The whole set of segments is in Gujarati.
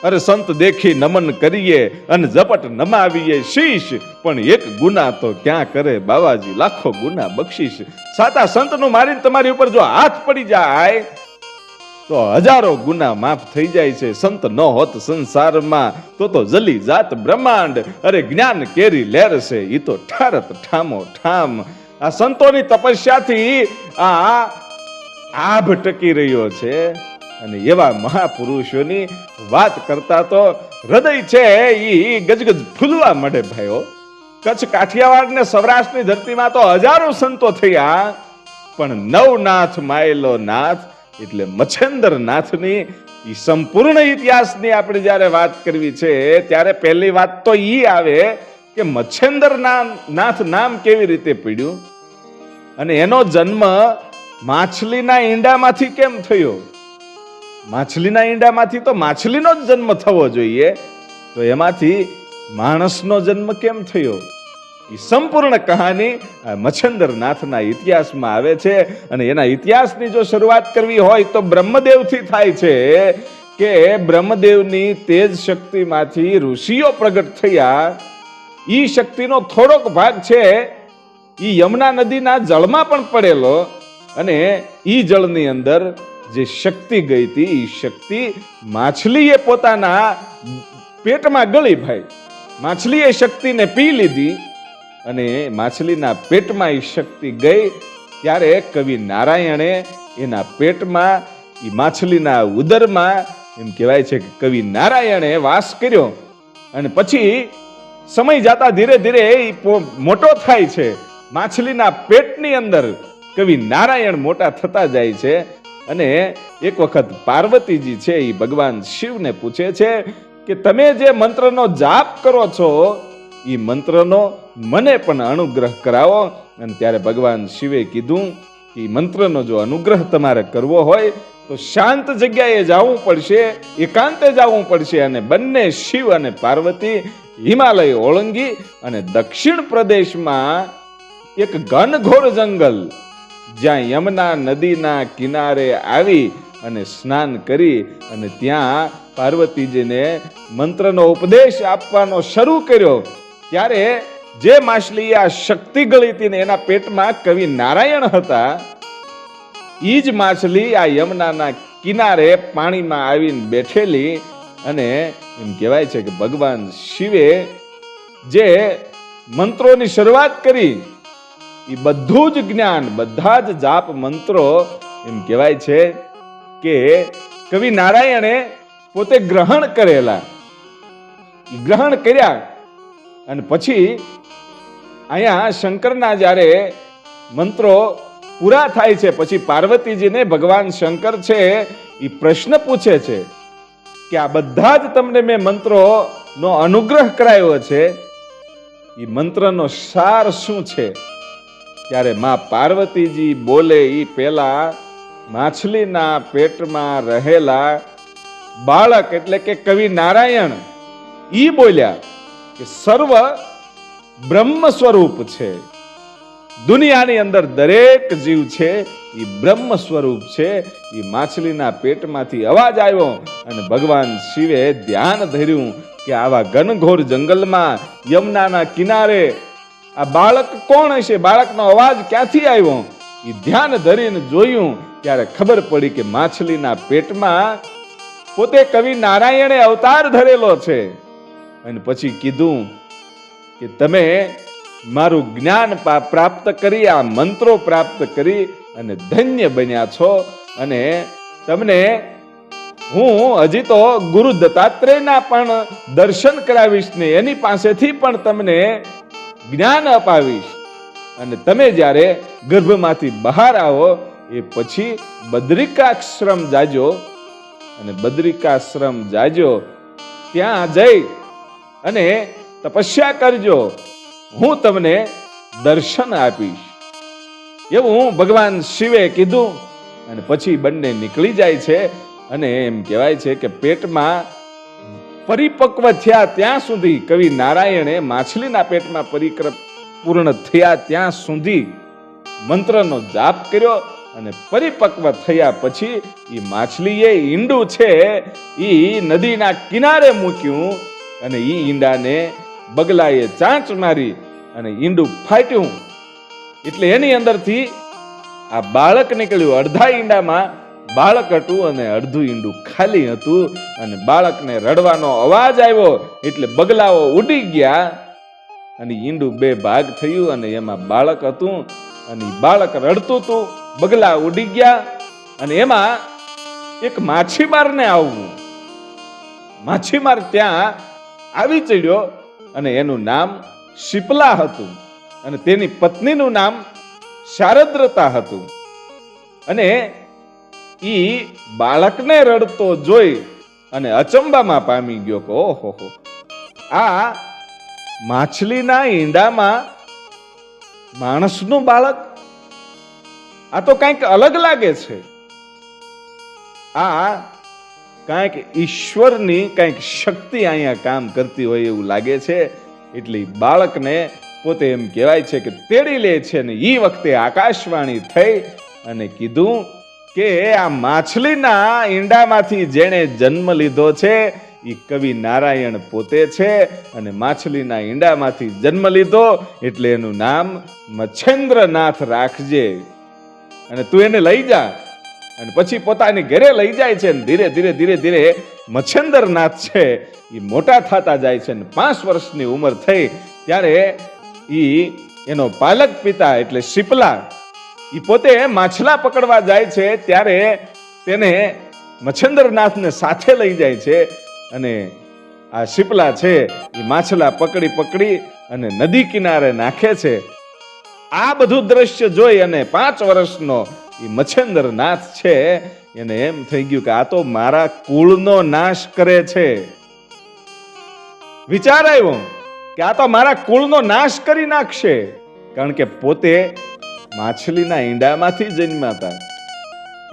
અરે સંત દેખી નમન કરીએ અને ઝપટ નમાવીએ શીશ, પણ એક ગુના તો ક્યાં કરે બાવાજી, લાખો ગુના બક્ષીશ. સાચા સંતનું મારીને તમારી ઉપર જો હાથ પડી જાય તો હજારો ગુના માફ થઈ જાય છે. સંત ન હોત સંસારમાં તો જલી જાત બ્રહ્માંડ. અરે જ્ઞાન કેરી લહેર છે ઈ તો ઠારત ઠામો ઠામ. આ સંતોની તપસ્યાથી આ આભ ટકી રહ્યો છે. અને એવા મહાપુરુષોની વાત કરતા તો હૃદય છે ઈ ગજગજ ફૂલવા મળે ભાઈઓ. કચ્છ કાઠિયાવાડ ને સૌરાષ્ટ્રની ધરતીમાં તો હજારો સંતો થયા, પણ નવનાથ માયેલો નાથ એટલે મચ્છેન્દ્ર નાથની ઈ સંપૂર્ણ ઇતિહાસની આપણે જ્યારે વાત કરવી છે ત્યારે પહેલી વાત તો ઈ આવે કે મચ્છેન્દ્ર નાથ નામ કેવી રીતે પડ્યું અને એનો જન્મ માછલીના ઈંડામાંથી કેમ થયો. માછલીના ઈંડામાંથી તો માછલીનો જ જન્મ થવો જોઈએ, તો એમાંથી માણસનો જન્મ કેમ થયો? એ સંપૂર્ણ કહાની મચ્છેન્દ્ર નાથના ઇતિહાસમાં આવે છે. અને એના ઇતિહાસની જો શરૂઆત કરવી હોય તો બ્રહ્મદેવથી થાય છે કે બ્રહ્મદેવની તેજ શક્તિમાંથી ઋષિઓ પ્રગટ થયા. ઈ શક્તિનો થોડોક ભાગ છે ઈ યમુના નદીના જળમાં પણ પડેલો, અને ઈ જળની અંદર જે શક્તિ ગઈ હતી ઈ શક્તિ માછલીએ પોતાના પેટમાં ગળી ભાઈ. માછલીએ શક્તિને પી લીધી અને માછલીના પેટમાં એ શક્તિ ગઈ ત્યારે કવિ નારાયણે એના પેટમાં એ માછલીના ઉદરમાં એમ કહેવાય છે કે કવિ નારાયણે વાસ કર્યો. અને પછી સમય જતા ધીરે ધીરે મોટો થાય છે. માછલીના પેટની અંદર કવિ નારાયણ મોટા થતા જાય છે. અને એક વખત પાર્વતીજી છે એ ભગવાન શિવને પૂછે છે કે તમે જે મંત્રનો જાપ કરો છો એ મંત્રનો મને પણ અનુગ્રહ કરાવો. અને ત્યારે ભગવાન શિવે કીધું કે મંત્રનો જો અનુગ્રહ તમારે કરવો હોય તો શાંત જગ્યાએ જવું પડશે, એકાંતે જવું પડશે. અને બંને શિવ અને પાર્વતી હિમાલય ઓળંગી અને દક્ષિણ પ્રદેશમાં એક ઘનઘોર જંગલ જ્યાં યમુના નદીના કિનારે આવી અને સ્નાન કરી અને ત્યાં પાર્વતીજીને મંત્રનો ઉપદેશ આપવાનો શરૂ કર્યો. ત્યારે જે માછલી આ શક્તિ ગળી હતી ને એના પેટમાં કવિ નારાયણ હતા, ઈ જ માછલી આ યમુનાના કિનારે પાણીમાં આવીને બેઠેલી. અને એમ કહેવાય છે કે ભગવાન શિવે જે મંત્રોની શરૂઆત કરી એ બધું જ જ્ઞાન, બધા જ જાપ મંત્રો એમ કહેવાય છે કે કવિ નારાયણે પોતે ગ્રહણ કરેલા. ગ્રહણ કર્યા અને પછી અહીંયા શંકરના જ્યારે મંત્રો પૂરા થાય છે પછી પાર્વતીજીને ભગવાન શંકર છે એ પ્રશ્ન પૂછે છે કે આ બધા જ તમને મેં મંત્રોનો અનુગ્રહ કરાયો છે, એ મંત્રનો સાર શું છે? ત્યારે માં પાર્વતીજી બોલે ઈ પેલા માછલીના પેટમાં રહેલા બાળક એટલે કે કવિ નારાયણ ઈ બોલ્યા કે સર્વ બ્રહ્મ સ્વરૂપ છે. દુનિયાની અંદર દરેક જીવ છે એ બ્રહ્મ સ્વરૂપ છે. એ માછલીના પેટમાંથી અવાજ આવ્યો અને ભગવાન શિવે ધ્યાન ધર્યું કે આવા ઘનઘોર જંગલમાં યમુનાના કિનારે આ બાળક કોણ હશે, બાળકનો અવાજ ક્યાંથી આવ્યો? એ ધ્યાન ધરીને જોયું ત્યારે ખબર પડી કે માછલીના પેટમાં પોતે કવિ નારાયણે અવતાર ધરેલો છે. અને પછી કીધું કે તમે મારું જ્ઞાન પ્રાપ્ત કરી, આ મંત્રો પ્રાપ્ત કરી અને ધન્ય બન્યા છો. અને તમને હું હજી તો ગુરુ દત્તાત્રેયના પણ દર્શન કરાવીશ ને એની પાસેથી પણ તમને જ્ઞાન અપાવીશ. અને તમે જ્યારે ગર્ભમાંથી બહાર આવો એ પછી બદ્રિકાશ્રમ જાજો, અને બદ્રિકાશ્રમ જાજો ત્યાં જઈ અને તપસ્યા કરજો, હું તમને દર્શન આપીશ. એવું ભગવાન શિવે કીધું. અને પછી બંને નીકળી જાય છે. અને એમ કહેવાય છે કે પેટમાં પરિપક્વ થયા ત્યાં સુધી કવિ નારાયણે માછલીના પેટમાં પૂર્ણ થયા ત્યાં સુધી મંત્રનો જાપ કર્યો અને પરિપક્વ થયા પછી એ માછલીએ ઈંડું છે એ નદીના કિનારે મૂક્યું અને એ ઈંડાને બગલાએ ચાંચ મારી અને ઈંડું ફાટ્યું એટલે એની અંદરથી આ બાળક નીકળ્યું. અડધા ઈંડામાં બાળક હતું અને અડધું ઈંડું ખાલી હતું અને બાળકને રડવાનો અવાજ આવ્યો એટલે બગલાઓ ઉડી ગયા અને ઈંડું બે ભાગ થયું અને એમાં બાળક હતું અને બાળક રડતું હતું, બગલા ઉડી ગયા અને એમાં એક માછીમારને આવવું. માછીમાર ત્યાં આવી ચડ્યો અને એનું નામ શીપલા હતું અને તેની પત્નીનું નામ શારદ્રતા હતું. અને ઈ બાળકને રડતો જોઈ અને અચંબામાં પામી ગયો કે ઓહો, આ માછલીના ઈંડામાં માણસનું બાળક, આ તો કંઈક અલગ લાગે છે. આ કંઈક ઈશ્વરની કંઈક શક્તિ અહીંયા કામ કરતી હોય એવું લાગે છે. એટલે બાળકને પોતે એમ કહેવાય છે કે તેડી લે છે. અને એ વખતે આકાશવાણી થઈ અને કીધું કે આ માછલીના ઈંડામાંથી જેણે જન્મ લીધો છે એ કવિ નારાયણ પોતે છે અને માછલીના ઈંડામાંથી જન્મ લીધો એટલે એનું નામ મચ્છેન્દ્રનાથ રાખજે અને તું એને લઈ જા. અને પછી પોતાની ઘરે લઈ જાય છે અને ધીરે ધીરે ધીરે ધીરે મચ્છેન્દ્રનાથ છે એ મોટા થતા જાય છે. અને 5 વર્ષની ઉંમર થઈ ત્યારે એનો પાલક પિતા એટલે શીપલા એ પોતે માછલા પકડવા જાય છે ત્યારે તેને મચ્છેન્દ્રનાથને સાથે લઈ જાય છે અને આ શીપલા છે એ માછલા પકડી પકડી અને નદી કિનારે નાખે છે. આ બધું દ્રશ્ય જોઈ અને 5 વર્ષનો એ મચ્છેન્દ્રનાથ છે એને એમ થઈ ગયું કે આ તો મારા કુળનો નાશ કરે છે. વિચાર આવ્યો કે આ તો મારા કુળનો નાશ કરી નાખશે, કારણ કે પોતે માછલીના ઈંડામાંથી જન્મ્યા હતા.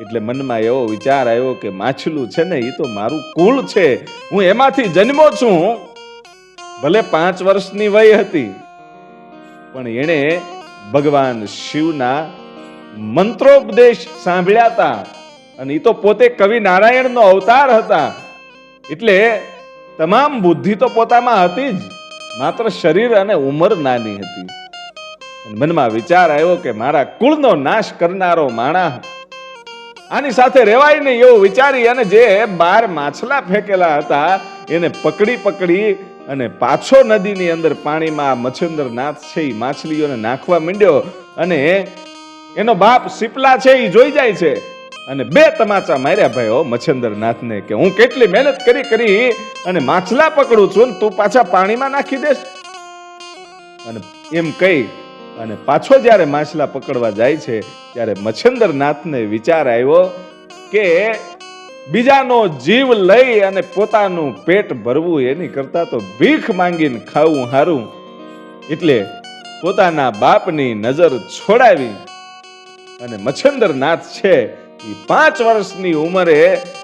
એટલે મનમાં એવો વિચાર આવ્યો કે માછલું છે ને એ તો મારું કુળ છે, હું એમાંથી જન્મ્યો છું. ભલે 5 વર્ષની વય હતી પણ એણે ભગવાન શિવના મંત્રોપદેશ સાંભળ્યા હતા અને એ તો પોતે કવિ નારાયણનો અવતાર હતા. એટલે તમામ બુદ્ધિ તો પોતામાં હતી જ, માત્ર શરીર અને ઉંમર નાની હતી. મનમાં વિચાર આવ્યો કે મારા કુળનો નાશ કરનારો માણસ, આની સાથે રહેવાય નહીં એવું વિચારી અને જે 12 માછલા ફેંકેલા હતા એને પકડી પકડી અને પાછો નદીની અંદર પાણીમાં મચ્છેન્દ્રનાથ છે એ માછલીઓને નાખવા માંડ્યો. અને એનો બાપ શીપલા છે એ જોઈ જાય છે અને 2 તમાચા માર્યા ભાઈ મચ્છેન્દ્રનાથને કે હું કેટલી મહેનત કરી અને માછલા પકડું છું તું પાછા પાણીમાં નાખી દેશ. અને એમ કહી અને પાછો જ્યારે માછલા પકડવા જાય છે ત્યારે મચ્છેન્દ્રનાથને વિચાર આવ્યો કે બીજાનો જીવ લઈ અને પોતાનું પેટ ભરવું એની કરતા તો ભીખ માંગીને ખાવું હારું. એટલે પોતાના બાપની નજર છોડાવી અને મચ્છેન્દ્રનાથ છે એ 5 વર્ષની ઉંમરે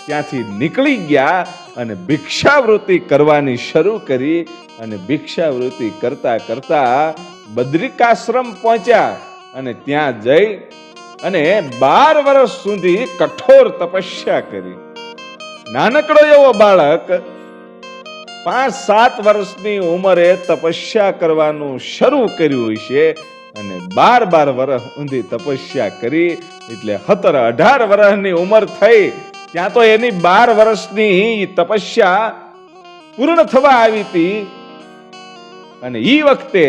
ત્યાંથી નીકળી ગયા અને ભિક્ષાવૃત્તિ કરવાની શરૂ કરી. અને ભિક્ષાવૃત્તિ કરતા કરતા બદ્રિકાશ્રમ પહોંચ્યા અને ત્યાં જઈ અને 12 વર્ષ સુધી કઠોર તપસ્યા કરી. નાનકડો એવો બાળક 5-7 વર્ષની ઉંમરે તપસ્યા કરવાનું શરૂ કર્યું છે અને 12 વર્ષ સુધી તપસ્યા કરી એટલે 17-18 વર્ષની ઉંમર થઈ ત્યાં તો એની 12 વર્ષની તપસ્યા પૂર્ણ થવા આવી હતી. અને ઈ વખતે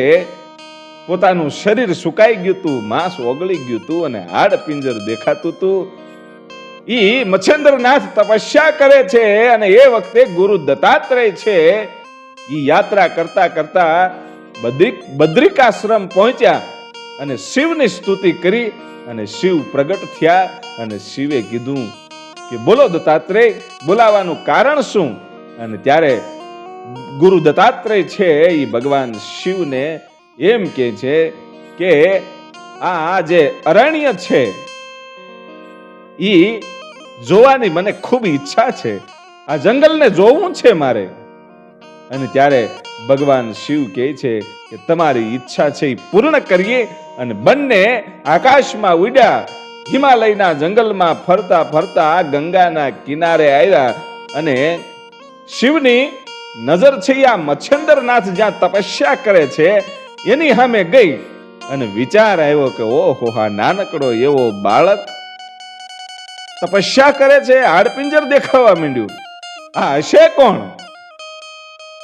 પોતાનું શરીર સુકાઈ ગયું હતું, માંસ ઓગળી ગયું હતું અને હાડ પિંજર દેખાતું હતું. ઈ મચ્છેન્દ્રનાથ તપસ્યા કરે છે અને એ વખતે ગુરુ દત્તાત્રેય છે ઈ યાત્રા કરતા કરતા બદ્રિકાશ્રમ પહોંચ્યા અને શિવની સ્તુતિ કરી અને શિવ પ્રગટ થયા. અને શિવે કીધું કે બોલો દત્તાત્રેય, બોલાવાનું કારણ શું? અને ત્યારે ગુરુ દત્તાત્રેય છે એ ભગવાન શિવને એમ કહે છે કે આ જે અરણ્ય છે ઈ જોવાની મને ખૂબ ઈચ્છા છે, આ જંગલને જોવું છે મારે. અને ત્યારે ભગવાન શિવ કહે છે કે તમારી ઈચ્છા છે એ પૂર્ણ કરીએ. અને બંને આકાશમાં ઉડ્યા હિમાલયના જંગલમાં ફરતા ફરતા ગંગાના કિનારે આવ્યા અને શિવની નજર છે આ મચ્છંદરનાથ જ્યાં તપસ્યા કરે છે એની સામે ગઈ અને વિચાર આવ્યો કે ઓહો આ નાનકડો એવો બાળક તપસ્યા કરે છે, હાડપિંજર દેખાવા માંડ્યું, આ હશે કોણ?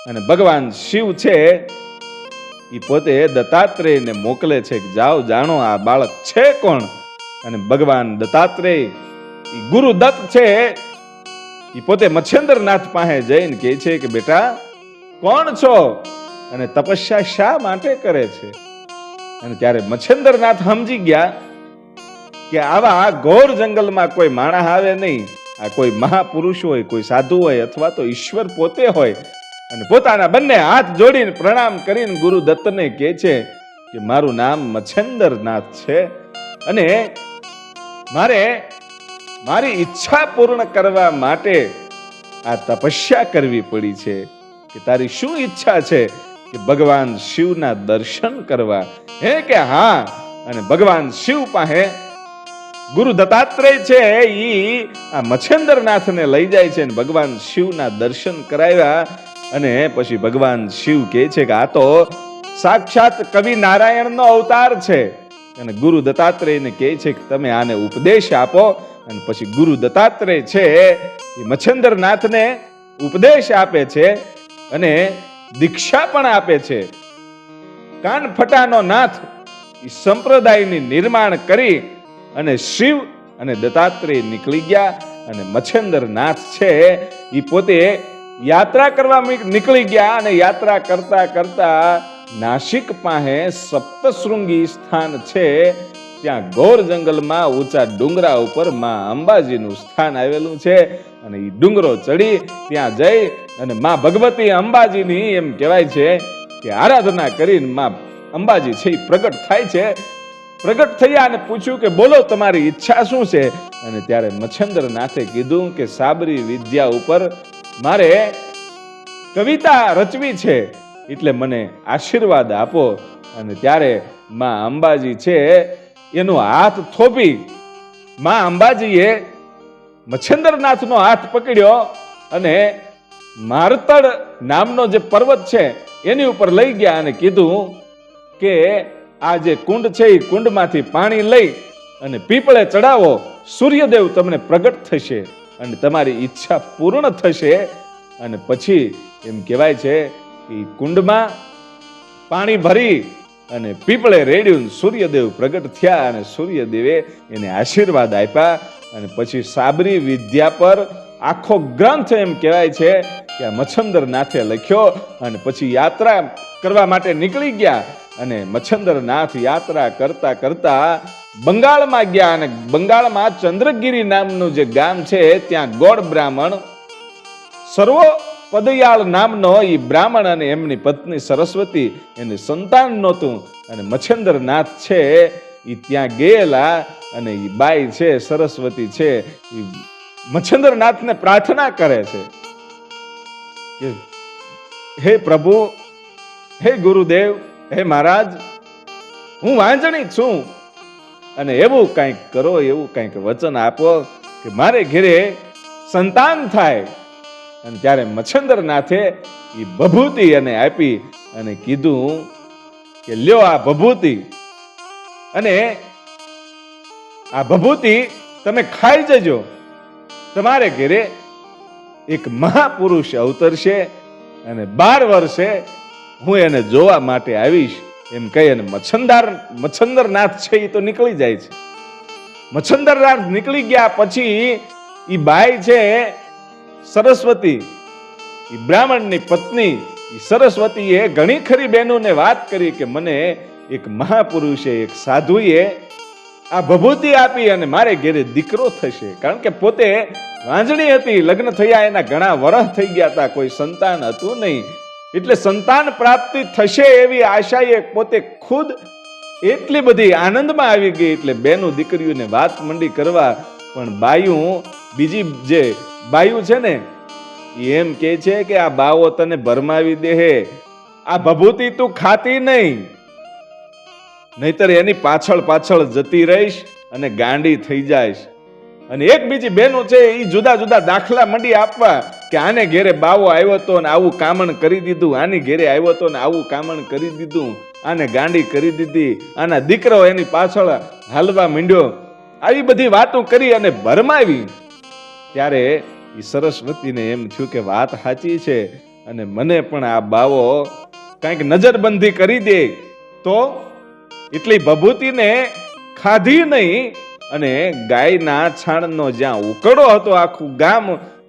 અને ભગવાન શિવ છે એ પોતે દત્તાત્રેયને મોકલે છે કે જાઓ જાણો આ બાળક છે કોણ. અને ભગવાન દત્તાત્રેય ગુરુ દત્ત છે એ પોતે મચ્છંદરનાથ પાસે જઈને કહે છે કે બેટા કોણ છો અને તપસ્યા શા માટે કરે છે? અને ત્યારે મચ્છંદરનાથ સમજી ગયા કે આવા ઘોર જંગલમાં કોઈ માણસ આવે નહીં, આ કોઈ મહાપુરુષ હોય, કોઈ સાધુ હોય અથવા તો ઈશ્વર પોતે હોય. અને પોતાના બંને હાથ જોડીને પ્રણામ કરીને ગુરુ દત્તને કહે છે કે મારું નામ મચ્છંદરનાથ છે અને મારે મારી ઈચ્છા પૂર્ણ કરવા માટે આ તપસ્યા કરવી પડી છે. કે તારી શું ઈચ્છા છે? કે ભગવાન શિવના દર્શન કરવા. હે કે હા. અને ભગવાન શિવ પાસે ગુરુ દત્તાત્રેય છે ઈ આ મચ્છંદરનાથને લઈ જાય છે અને ભગવાન શિવના દર્શન કરાવ્યા. અને પછી ભગવાન શિવ કહે છે કે આ તો સાક્ષાત કવિ નારાયણનો અવતાર છે. અને ગુરુ દત્તાત્રેયને કહે છે કે તમે આને ઉપદેશ આપો. અને પછી ગુરુ દત્તાત્રેય છે એ મચ્છંદરનાથને ઉપદેશ આપે છે અને દીક્ષા પણ આપે છે. કાન ફટાનો નાથ એ સંપ્રદાયની નિર્માણ કરી અને શિવ અને દત્તાત્રેય નીકળી ગયા. અને મચ્છંદરનાથ છે એ પોતે યાત્રા કરવા નીકળી ગયા. અને યાત્રા કરતા કરતા નાસિક પાસે સપ્તશૃંગી સ્થાન છે, ત્યાં ઘોર જંગલમાં ઊંચા ડુંગરા ઉપર માં અંબાજીનું સ્થાન આવેલું છે. અને એ ડુંગરો ચડી ત્યાં જઈ અને માં ભગવતી અંબાજીની એમ કહેવાય છે કે આરાધના કરીને માં અંબાજી છે એ પ્રગટ થાય છે. પ્રગટ થયા અને પૂછ્યું કે બોલો તમારી ઈચ્છા શું છે? અને ત્યારે મચ્છંદરનાથે કીધું કે સાબરી વિદ્યા ઉપર મારે કવિતા રચવી છે, એટલે મને આશીર્વાદ આપો. અને ત્યારે માં અંબાજી છે એનો હાથ થોપી માં અંબાજીએ મચ્છંદરનાથનો હાથ પકડ્યો અને મારતડ નામનો જે પર્વત છે એની ઉપર લઈ ગયા અને કીધું કે આ જે કુંડ છે એ કુંડમાંથી પાણી લઈ અને પીપળે ચડાવો, સૂર્યદેવ તમને પ્રગટ થશે અને તમારી ઈચ્છા પૂર્ણ થશે. અને પછી એમ કહેવાય છે કે કુંડમાં પાણી ભરી અને પીપળે રેડ્યું, સૂર્યદેવ પ્રગટ થયા અને સૂર્યદેવે એને આશીર્વાદ આપ્યા. અને પછી સાબરી વિદ્યા પર આખો ગ્રંથ એમ કહેવાય છે કે મચ્છંદરનાથે લખ્યો. અને પછી યાત્રા કરવા માટે નીકળી ગયા. અને મચ્છંદરનાથ યાત્રા કરતા કરતા બંગાળમાં ગયા. અને બંગાળમાં ચંદ્રગીરી નામનું જે ગામ છે ત્યાં ગોળ બ્રાહ્મણ સર્વો પદયાળ નામનો એ બ્રાહ્મણ અને એમની પત્ની સરસ્વતી, એને સંતાન નહોતું. અને મચ્છંદરનાથ છે એ ત્યાં ગયેલા અને એ બાઈ છે સરસ્વતી છે એ મચ્છંદરનાથને પ્રાર્થના કરે છે કે હે પ્રભુ, હે ગુરુદેવ, હે મહારાજ, હું વાંજણી છું અને એવું કંઈક કરો, એવું કંઈક વચન આપો કે મારે ઘરે સંતાન થાય. અને ત્યારે મચ્છંદરનાથે એ ભભૂતિ અને આપી અને કીધું કે લ્યો આ ભભૂતિ, અને આ ભભૂતિ તમે ખાઈ જજો, તમારે ઘરે એક મહાપુરુષ અવતરશે અને 12 વર્ષે હું એને જોવા માટે આવીશ. એમ કહી અને મચ્છંદરનાથ છે એ તો નીકળી જાય છે. મચ્છંદરનાથ નીકળી ગયા પછી એ બાઈ છે સરસ્વતી, એ બ્રાહ્મણની પત્ની સરસ્વતીએ ઘણી ખરી બહેનોને વાત કરી કે મને એક મહાપુરુષે, એક સાધુએ આ ભભૂતિ આપી અને મારે ઘેરે દીકરો થશે. કારણ કે પોતે વાંજણી હતી, લગ્ન થયા એના ઘણા વર્ષ થઈ ગયા હતા, કોઈ સંતાન હતું નહીં. એટલે સંતાન પ્રાપ્તિ થશે એવી આશાએ પોતે ખુદ એટલી બધી આનંદમાં આવી ગઈ. એટલે બેનું દીકરીઓને વાત મંડી કરવા. પણ બાયું, બીજી જે બાયું છે ને એમ કે છે કે આ બાવો તને ભરમાવી દે, આ ભભૂતિ તું ખાતી નહીં, નહીતર એની પાછળ પાછળ જતી રહીશ અને ગાંડી થઈ જાય. અને એક બીજી બહેનો છે એ જુદા જુદા દાખલા મંડી આપવા કે આને ઘેરે બાવો આવ્યો તો ને આવું કામણ કરી દીધું, આની ઘેરે આવ્યો તો ને આવું કામણ કરી દીધું, આને ગાંડી કરી દીધી, આના દીકરો એની પાછળ હાલવા માંડ્યો. આવી બધી વાતો કરી અને ભરમાવી. ત્યારે એ સરસ્વતીને એમ થયું કે વાત સાચી છે અને મને પણ આ બાવો કંઈક નજરબંધી કરી દે તો. એટલી ભભૂતિને ખાધી નહીં અને ગાયના છાણનો જ્યાં ઉકરડો હતો, આખું ગામ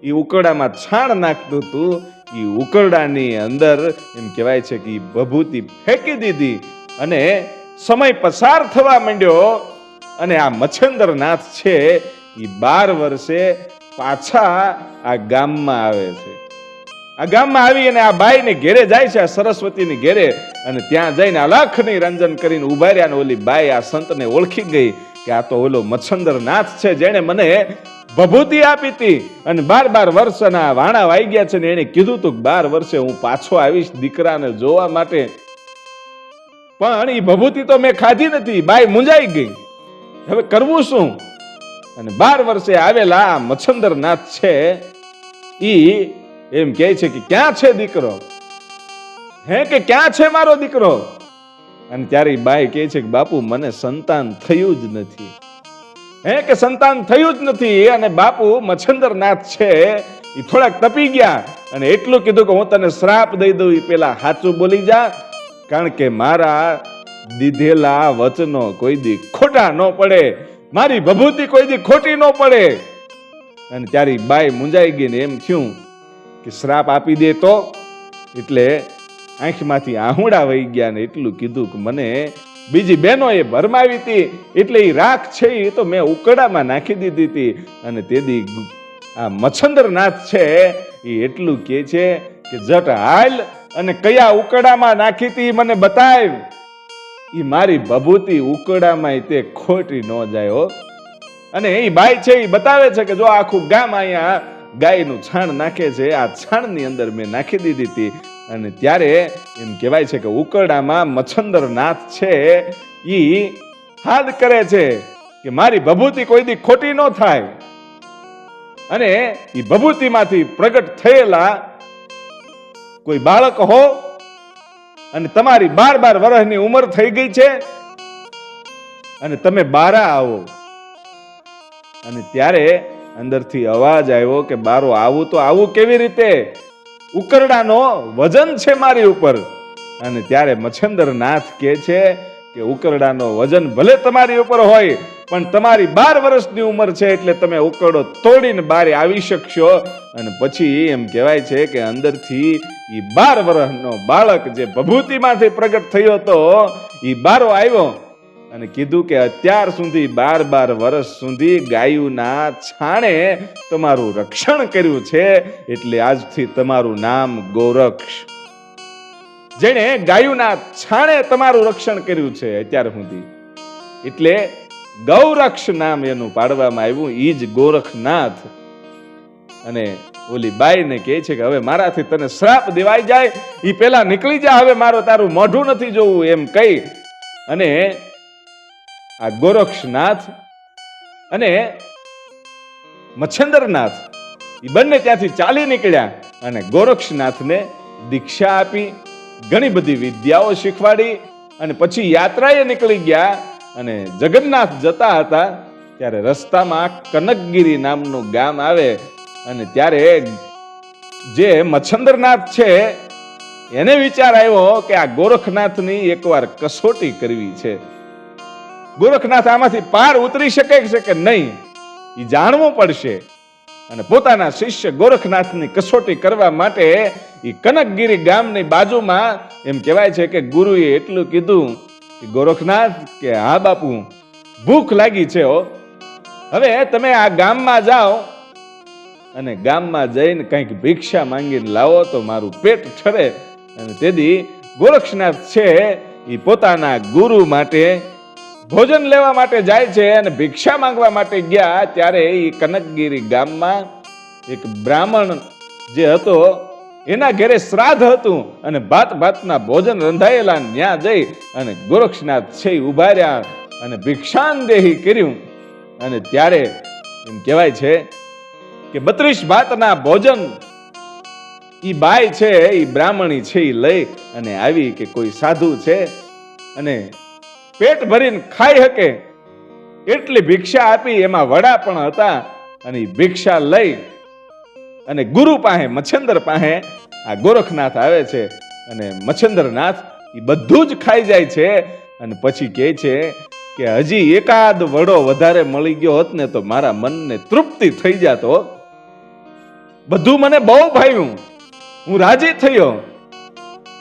એ ઉકરડામાં છાણ નાખતું હતું. એ ઉકરડાની અંદર એમ કહેવાય છે કે ભભૂતિ ફેંકી દીધી અને સમય પસાર થવા માંડ્યો. અને આ મચ્છંદરનાથ છે એ 12 વર્ષે પાછા આ ગામમાં આવે છે. આ ગામમાં આવી અને આ બાઈને ઘેરે જાય છે, આ સરસ્વતીની ઘેરે. અને ત્યાં જઈને અલખ નિરંજન કરીને ઉભા રહ્યા. ઓલી બાઈ આ સંતને ઓળખી ગઈ કે આ તો ઓલો મચ્છંદરનાથ છે જેણે મને ભભૂતિ આપી હતી અને 12 વર્ષના વાણા વાઈ ગયા છે. ને એને કીધું તું 12 વર્ષે હું પાછો આવીશ દીકરાને જોવા માટે, પણ એ ભભૂતિ તો મેં ખાધી નથી. બાઈ મુંજાઈ ગઈ, હવે કરવું શું? અને 12 વર્ષે આવેલા આ મચ્છંદરનાથ છે ઈ એમ કહે છે કે ક્યાં છે દીકરો, હે કે ક્યાં છે મારો દીકરો? અને ત્યારે બાઈ કહે છે કે બાપુ મને સંતાન થયું જ નથી, હે કે સંતાન થયું જ નથી. અને બાપુ મચ્છંદરનાથ છે એ થોડાક તપી ગયા અને એટલું કીધું કે હું તને શ્રાપ દઈ દઉં, એ પેલા સાચું બોલી જા, કારણ કે મારા દીધેલા વચનો કોઈ દી ખોટા ન પડે, મારી ભભૂતિ કોઈ દી ખોટી ન પડે. અને ત્યારે બાઈ મુંજાઈ ગઈ ને એમ થયું કે શ્રાપ આપી દે તો. એટલે આંખમાંથી આહુડા વહી ગયા ને એટલું કીધું કે મને બીજી બહેનો એ ભરમાવી હતી, એટલે એ રાખ છે એ તો મેં ઉકરડામાં નાખી દીધી હતી. અને તેથી આ મચ્છંદરનાથ છે એ એટલું કહે છે કે જટ હાલ અને કયા ઉકરડામાં નાખી હતી મને બતાવ. એ મારી ભભૂતિ ઉકરડામાં તે ખોટી ન જાય હો. અને એ બાઈ છે એ બતાવે છે કે જો આખું ગામ અહીંયા ગાયનું છાણ નાખે છે, આ છાણની અંદર મેં નાખી દીધી હતી. અને ત્યારે એમ કહેવાય છે કે ઉકરડામાં મચ્છંદરનાથ છે ઈ હાદ કરે છે કે મારી ભભૂતિ કોઈ દી ખોટી ન થાય. અને એ ભભૂતિમાંથી પ્રગટ થયેલા કોઈ બાળક હો અને તમારી 12 વર્ષની ઉંમર થઈ ગઈ છે અને તમે બારા આવો. અને ત્યારે અંદરથી અવાજ આવ્યો કે બારો આવું તો આવું કેવી રીતે? ઉકરડાનો વજન છે મારી ઉપર. અને ત્યારે મચ્છંદરનાથ કહે છે કે ઉકરડાનો વજન ભલે તમારી ઉપર હોય, પણ તમારી 12 વર્ષની ઉંમર છે એટલે તમે ઉકરડો તોડીને બહાર આવી શકશો. અને પછી એમ કહેવાય છે કે અંદરથી એ 12 વર્ષનો બાળક જે ભભૂતિમાંથી પ્રગટ થયો હતો એ બારો આવ્યો અને કીધું કે અત્યાર સુધી 12 વર્ષ સુધી ગાયુના છાણે તમારું રક્ષણ કર્યું છે, એટલે આજથી તમારું નામ ગોરક્ષ. જેણે ગાયુના છાણે તમારું રક્ષણ કર્યું છે અત્યાર સુધી, એટલે ગૌરક્ષ નામ એનું પાડવામાં આવ્યું, ઈ જ ગોરખનાથ. અને ઓલી બાઈને કહે છે કે હવે મારાથી તને શ્રાપ દેવાઈ જાય, ઈ પેલા નીકળી જા, હવે મારો તારું મોઢું નથી જોવું એમ કહી. અને આ ગોરક્ષનાથ અને મચ્છંદરનાથ એ બંને ત્યાંથી ચાલી નીકળ્યા અને ગોરક્ષનાથને દીક્ષા આપી, ઘણી બધી વિદ્યાઓ શીખવાડી. અને પછી યાત્રાએ નીકળી ગયા. અને જગન્નાથ જતા હતા ત્યારે રસ્તામાં કનકગીરી નામનું ગામ આવે. અને ત્યારે જે મચ્છંદરનાથ છે એને વિચાર આવ્યો કે આ ગોરખનાથની એકવાર કસોટી કરવી છે. ગોરખનાથ આમાંથી પાર ઉતરી શકે છે કે નહીં એ જાણવું પડશે. અને પોતાના શિષ્ય ગોરખનાથની કસોટી કરવા માટે એ કનકગીરી ગામની બાજુમાં એમ કહેવાય છે કે ગુરુએ એટલું કીધું કે ગોરખનાથ કે હા બાપુ ભૂખ લાગી છે હો, હવે તમે આ ગામમાં જાઓ અને ગામમાં જઈને કંઈક ભિક્ષા માંગીને લાવો તો મારું પેટ ઠરે. અને તેથી ગોરખનાથ છે એ પોતાના ગુરુ માટે ભોજન લેવા માટે જાય છે અને ભિક્ષા માંગવા માટે ગયા. ત્યારે એ કનકગીરી ગામમાં એક બ્રાહ્મણ જે હતો એના ઘરે શ્રાદ્ધ હતું અને ભાત ભાતના ભોજન રંધાયેલા ન્યા જઈ અને ગોરખનાથ છે ઉભા રહ્યા અને ભિક્ષાન દેહી કર્યું. અને ત્યારે એમ કહેવાય છે કે 32 ભાતના ભોજન ઈ બાઈ છે, ઈ બ્રાહ્મણી છે, ઈ લઈ અને આવી કે કોઈ સાધુ છે અને પેટ ભરીને ખાઈ શકે એટલી ભિક્ષા આપી. એમાં વડા પણ હતા અને ભિક્ષા લઈ અને ગુરુ પાસે, મચ્છંદર પાસે આ ગોરખનાથ આવે છે અને મચ્છંદરનાથ એ બધું જ ખાઈ જાય છે. અને પછી કહે છે કે હજી એકાદ વડો વધારે મળી ગયો હોત ને તો મારા મનને તૃપ્તિ થઈ જાત. બધું મને બહુ ભાવ્યું, હું રાજી થયો,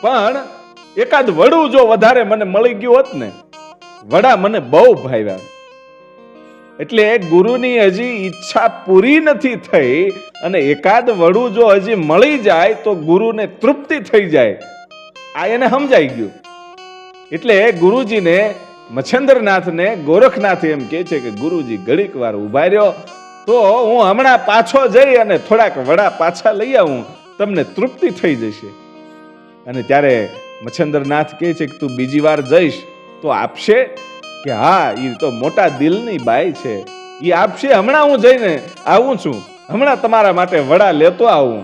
પણ એકાદ વડું જો વધારે મને મળી ગયું હોત ને, વડા મને બહુ ભાવ્યા. એટલે ગુરુની હજી ઈચ્છા પૂરી નથી થઈ અને એકાદ વડું જો હજી મળી જાય તો ગુરુને તૃપ્તિ થઈ જાય, આ એને સમજાઈ ગયું. એટલે ગુરુજીને, મચ્છંદરનાથને ગોરખનાથ એમ કહે છે કે ગુરુજી ઘડીક વાર ઉભા રહ્યો તો હું હમણાં પાછો જઈ અને થોડાક વડા પાછા લઈ આવું, તમને તૃપ્તિ થઈ જશે. અને ત્યારે મચ્છંદરનાથ કહે છે કે તું બીજી વાર જઈશ તો આપશે? કે હા, એ તો મોટા દિલની બાઈ છે, એ આપશે. હમણાં હું જઈને આવું છું, હમણાં તમારા માટે વડા લેતો આવું.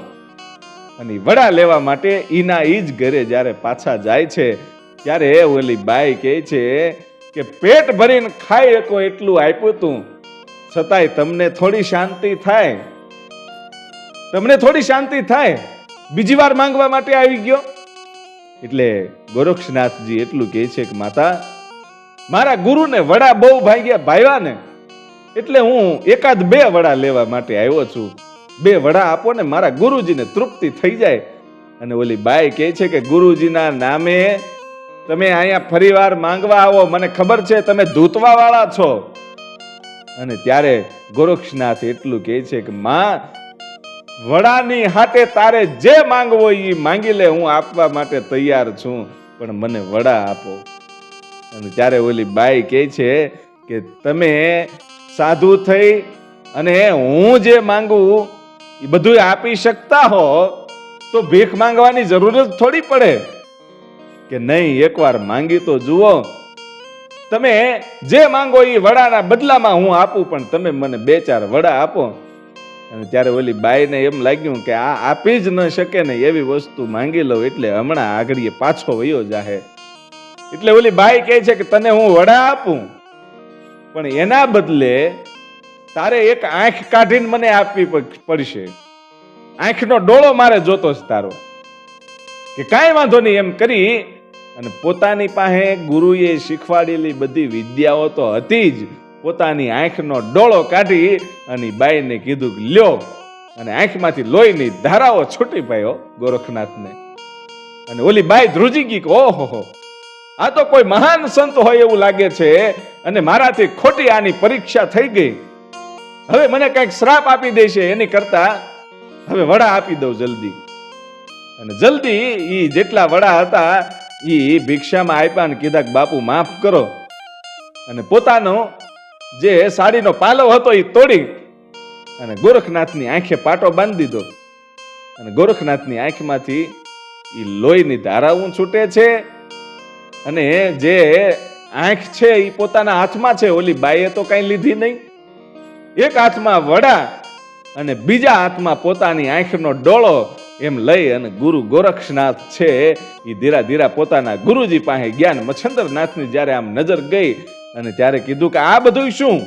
અને વડા લેવા માટે ઈના ઈ જ ઘરે જ્યારે પાછા જાય છે ત્યારે ઓલી બાઈ કહે છે કે પેટ ભરીને ખાઈ શકો એટલું આપ્યું તું, છતાંય તમને થોડી શાંતિ થાય? તમને થોડી શાંતિ થાય? બીજી વાર માંગવા માટે આવી ગયો? એટલે ગોરક્ષનાથજી એટલું કહે છે કે માતા, મારા ગુરુને વડા બહુ ભાવ્યા ને, એટલે હું એકાદ 2 વડા લેવા માટે આવ્યો છું. 2 વડા આપો ને, મારા ગુરુજીને તૃપ્તિ થઈ જાય. અને ઓલી બાઈ કહે છે કે ગુરુજીના નામે તમે અહીંયા ફરીવાર માંગવા આવો, મને ખબર છે તમે ધૂતવા વાળા છો. અને ત્યારે ગોરક્ષનાથ એટલું કહે છે કે માં, વડાની હાટે તારે જે માંગવો એ માંગી લે, હું આપવા માટે તૈયાર છું, પણ મને વડા આપો. અને ત્યારે ઓલી બાઈ કહે છે કે તમે સાધુ થઈ અને હું જે માંગુ એ બધું આપી શકતા હો તો ભીખ માંગવાની જરૂર જ થોડી પડે. કે નહીં, એકવાર માંગી તો જુઓ, તમે જે માંગો એ વડાના બદલામાં હું આપું, પણ તમે મને 2-4 વડા આપો. અને ત્યારે ઓલી બાઈને એમ લાગ્યું કે આ આપી જ ન શકે ને એવી વસ્તુ માંગી લઉં એટલે હમણાં આગળ પાછો વયો જાહે. એટલે ઓલી બાઈ કહે છે કે તને હું વડા આપું, પણ એના બદલે તારે એક આંખ કાઢીને મને આપવી પડશે. આંખનો ડોળો મારે જોતો છે તારો. કે કાંઈ વાંધો નહીં એમ કરી અને પોતાની પાસે ગુરુએ શીખવાડેલી બધી વિદ્યાઓ તો હતી જ, પોતાની આંખનો ડોળો કાઢી અને બાઈને કીધું કે લ્યો, અને આંખમાંથી લોહીની ધારાઓ છૂટી પાયો ગોરખનાથને. અને ઓલી બાઈ ધ્રુજી ગઈ કે ઓહો, આ તો કોઈ મહાન સંત હોય એવું લાગે છે અને મારાથી ખોટી આની પરીક્ષા થઈ ગઈ. હવે મને કઈક શ્રાપ આપી દેશે, એની કરતા હવે વડા આપી દઉં જલ્દી. અને જલ્દી ઈ જેટલા વડા હતા ઈ ભિક્ષામાં આપ્યા ને કીધા કે બાપુ માફ કરો. અને પોતાનો જે સાડીનો પાલો હતો એ તોડી અને ગોરખનાથની આંખે પાટો બાંધી દીધો. અને ગોરખનાથની આંખમાંથી ઈ લોહીની ધારાઓ છૂટે છે. અને જે આંખ છે એ પોતાના હાથમાં છે. ઓલી બાઈએ તો કઈ લીધી નહીં. એક હાથમાં વડા અને બીજા હાથમાં પોતાની આંખનો ડોળો એમ લઈ અને ગુરુ ગોરક્ષનાથ છે એ ધીરા ધીરા પોતાના ગુરુજી પાસે ગયા. મચ્છંદરનાથની જ્યારે આમ નજર ગઈ અને ત્યારે કીધું કે આ બધું શું?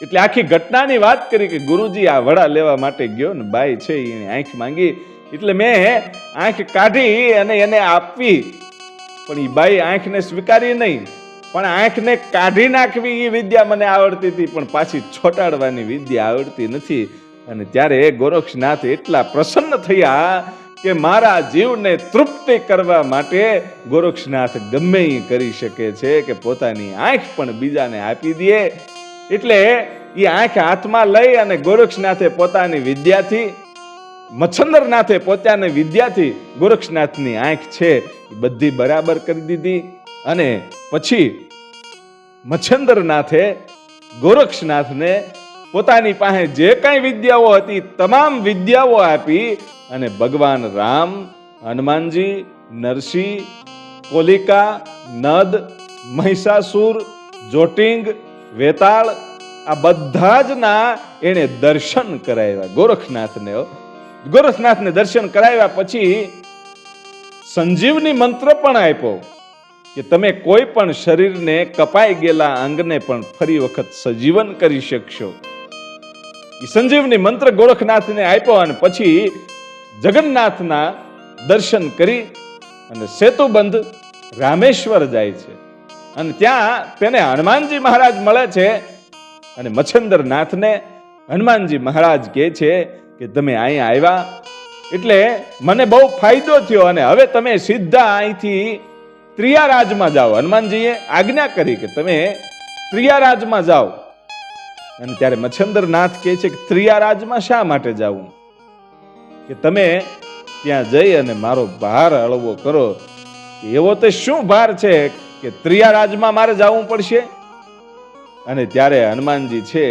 એટલે આખી ઘટનાની વાત કરી કે ગુરુજી આ વડા લેવા માટે ગયો ને બાઈ છે એની આંખ માંગી, એટલે મેં આંખ કાઢી અને એને આપવી, પણ એ બાઈ આંખને સ્વીકારી નહીં. પણ આંખને કાઢી નાખવી એ વિદ્યા મને આવડતી હતી, પણ પાછી છોટાડવાની વિદ્યા આવડતી નથી. અને ત્યારે ગોરક્ષનાથ એટલા પ્રસન્ન થયા કે મારા જીવને તૃપ્તિ કરવા માટે ગોરક્ષનાથ ગમે એ કરી શકે છે કે પોતાની આંખ પણ બીજાને આપી દે. એટલે એ આંખ હાથમાં લઈ અને ગોરક્ષનાથે પોતાની વિદ્યાથી, મચ્છંદરનાથે પોતાની વિદ્યાથી ગોરક્ષનાથની આંખ છે એ બધી બરાબર કરી દીધી. અને પછી મચ્છંદરનાથે ગોરક્ષનાથને પોતાની પાસે જે કઈ વિદ્યાઓ હતી તમામ વિદ્યાઓ આપી અને ભગવાન રામ, હનુમાનજી, નરસિંહ, કોલિકા, નદ, મહિષાસુર, જોટિંગ, વેતાળ આ બધા જ ના એને દર્શન કરાવ્યા ગોરખનાથને દર્શન કરાવ્યા પછી સંજીવની મંત્ર પણ આપ્યો કે તમે કોઈ પણ શરીરને કપાઈ ગયેલા અંગને પણ ફરી વખત સજીવન કરી શકશો. એ સંજીવની મંત્ર ગોરખનાથને આપ્યો અને પછી જગન્નાથના દર્શન કરી અને સેતુબંધ રામેશ્વર જાય છે અને ત્યાં તેને હનુમાનજી મહારાજ મળે છે અને મચ્છંદરનાથને હનુમાનજી મહારાજ કહે છે કે તમે અહીંયા આવ્યા એટલે મને બહુ ફાયદો થયો અને હવે તમે સીધા અહીંથી ત્રિયારાજમાં જાઓ. હનુમાનજીએ આજ્ઞા કરી કે તમે ત્રિયારાજમાં જાઓ. અને ત્યારે મચ્છંદરનાથ કહે છે કે ત્રિયારાજમાં શા માટે જાવું? કે તમે ત્યાં જઈ અને મારો ભાર હળવો કરો. એવો તો શું ભાર છે કે ત્રિયારાજમાં મારે જવું પડશે? અને ત્યારે હનુમાનજી છે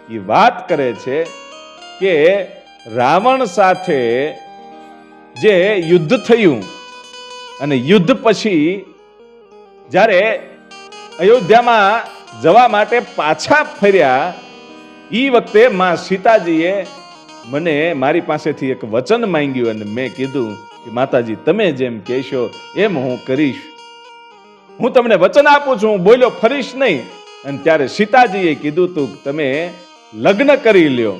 એ વાત કરે છે કે રાવણ સાથે જે યુદ્ધ થયું અને યુદ્ધ પછી જ્યારે અયોધ્યામાં જવા માટે પાછા ફર્યા એ વખતે માં સીતાજીએ મને મારી પાસેથી એક વચન માંગ્યું અને મેં કીધું કે માતાજી તમે જેમ કહેશો એમ હું કરીશ. હું તમને વચન આપું છું, હું બોલ્યો ફરીશ નહીં. અને ત્યારે સીતાજીએ કીધું તું તમે લગ્ન કરી લ્યો,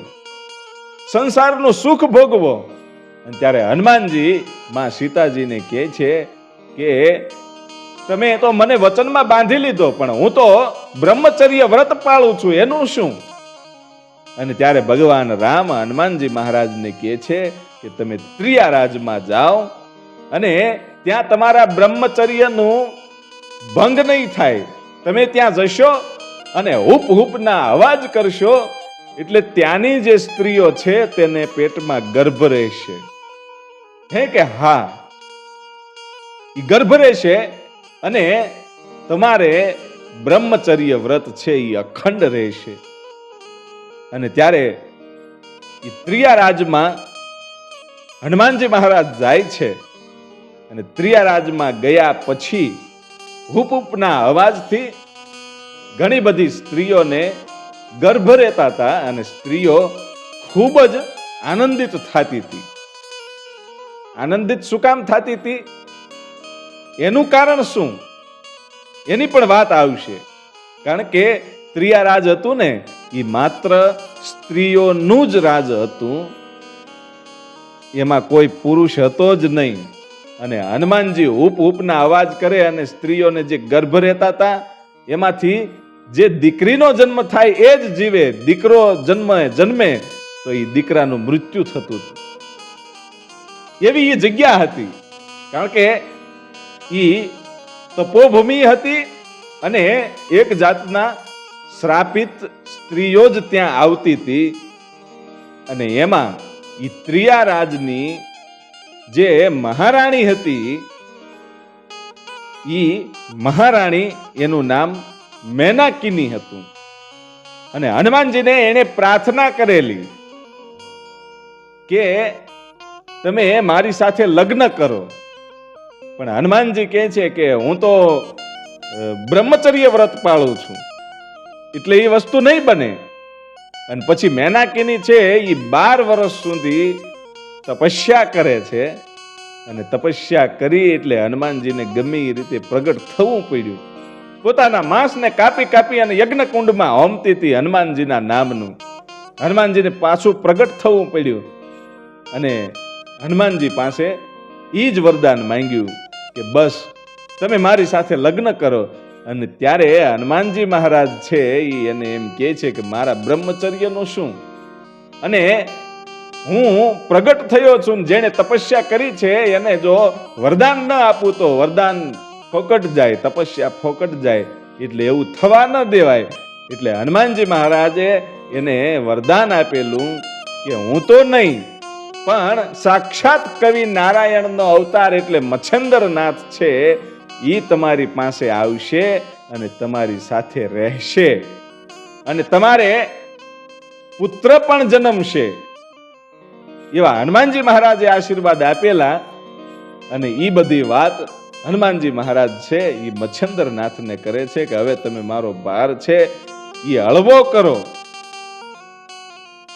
સંસારનું સુખ ભોગવો. અને ત્યારે હનુમાનજી માં સીતાજીને કહે છે કે તમે તો મને વચનમાં બાંધી લીધો પણ હું તો બ્રહ્મચર્ય વ્રત પાળું છું, એનું શું? અને ત્યારે ભગવાન રામ હનુમાનજી મહારાજને કહે છે કે તમે ત્રિયારાજમાં જાઓ અને ત્યાં તમારા બ્રહ્મચર્યનું ભંગ નહીં થાય. તમે ત્યાં જશો અને હુપ હુપના અવાજ કરશો એટલે ત્યાંની જે સ્ત્રીઓ છે તેને પેટમાં ગર્ભ રહેશે. હે કે હા, એ ગર્ભ રહેશે અને તમારે બ્રહ્મચર્ય વ્રત છે એ અખંડ રહેશે. અને ત્યારે એ ત્રિયારાજમાં હનુમાનજી મહારાજ જાય છે અને ત્રિયારાજમાં ગયા પછી હુપના અવાજથી ઘણી બધી સ્ત્રીઓને ગર્ભ રહેતા હતા અને સ્ત્રીઓ ખૂબ જ આનંદિત થતી હતી. આનંદિત શું કામ થતી હતી? એનું કારણ શું એની પણ વાત આવશે. કારણ કે ત્રિયારાજ હતું ને એ માત્ર સ્ત્રીઓનું જ રાજ હતું, એમાં કોઈ પુરુષ હતો જ નહીં. અને હનુમાનજી હુપ હુપના અવાજ કરે અને સ્ત્રીઓને જે ગર્ભ રહેતા હતા એમાંથી જે દીકરીનો જન્મ થાય એ જ જીવે, દીકરો જન્મે તો એ દીકરાનું મૃત્યુ થતું હતું. એવી એ જગ્યા હતી. કારણ કે એ તપોભૂમિ હતી અને એક જાતના શ્રાપિત સ્ત્રીઓ જ ત્યાં આવતી હતી. અને એમાં એ ત્રિયારાજની જે મહારાણી હતી એ મહારાણી એનું નામ મેનાકિની હતું. અને હનુમાનજીને એને પ્રાર્થના કરેલી કે તમે મારી સાથે લગ્ન કરો. પણ હનુમાનજી કહે છે કે હું તો બ્રહ્મચર્ય વ્રત પાળું છું એટલે એ વસ્તુ નહીં બને. અને પછી મેનાકિની છે એ 12 વર્ષ સુધી તપસ્યા કરે છે અને તપસ્યા કરી એટલે હનુમાનજીને ગમે એ રીતે પ્રગટ થવું પડ્યું. પોતાના માંસને કાપી કાપી અને યજ્ઞ કુંડમાં હોમતી હતી હનુમાનજીના નામનું. હનુમાનજીને પાછું પ્રગટ થવું પડ્યું અને હનુમાનજી પાસે એ જ વરદાન માંગ્યું કે બસ તમે મારી સાથે લગ્ન કરો. અને ત્યારે હનુમાનજી મહારાજ છે એને એમ કહે છે કે મારા બ્રહ્મચર્યનું શું? અને હું પ્રગટ થયો છું, જેને તપસ્યા કરી છે એને જો વરદાન ન આપું તો વરદાન ફોકટ જાય, તપસ્યા ફોકટ જાય, એટલે એવું થવા ન દેવાય. એટલે હનુમાનજી મહારાજે એને વરદાન આપેલું કે હું તો નહીં પણ સાક્ષાત કવિ નારાયણનો અવતાર એટલે મચ્છંદરનાથ છે એ તમારી પાસે આવશે અને તમારી સાથે રહેશે અને તમારે પુત્ર પણ જન્મશે. એવા હનુમાનજી મહારાજે આશીર્વાદ આપેલા. અને એ બધી વાત હનુમાનજી મહારાજ છે એ મચ્છંદરનાથને કરે છે કે હવે તમે મારો ભાર છે એ હળવો કરો.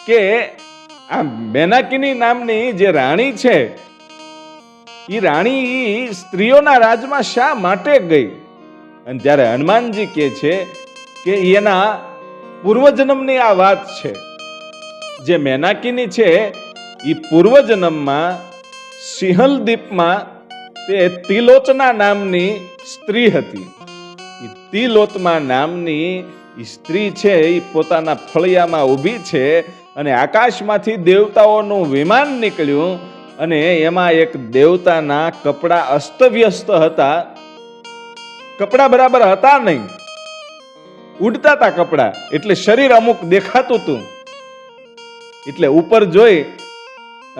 કે આ મેનાકીની નામની જે રાણી છે, એ રાણી સ્ત્રીઓના રાજમાં શા માટે ગઈ? અને ત્યારે હનુમાનજી કહે છે કે એના પૂર્વજન્મની આ વાત છે. જે મેનાકીની છે એ પૂર્વજન્મમાં સિંહલદીપમાં તે તિલોચના નામની સ્ત્રી હતી. એ તિલોત્મા નામની સ્ત્રી છે એ પોતાના ફળિયામાં ઊભી છે અને આકાશમાંથી દેવતાઓનું વિમાન નીકળ્યું અને એમાં એક દેવતાના કપડા અસ્તવ્યસ્ત હતા. કપડા બરાબર હતા નહીં, ઉડતા હતા કપડા, એટલે શરીર અમુક દેખાતું હતું. એટલે ઉપર જોઈ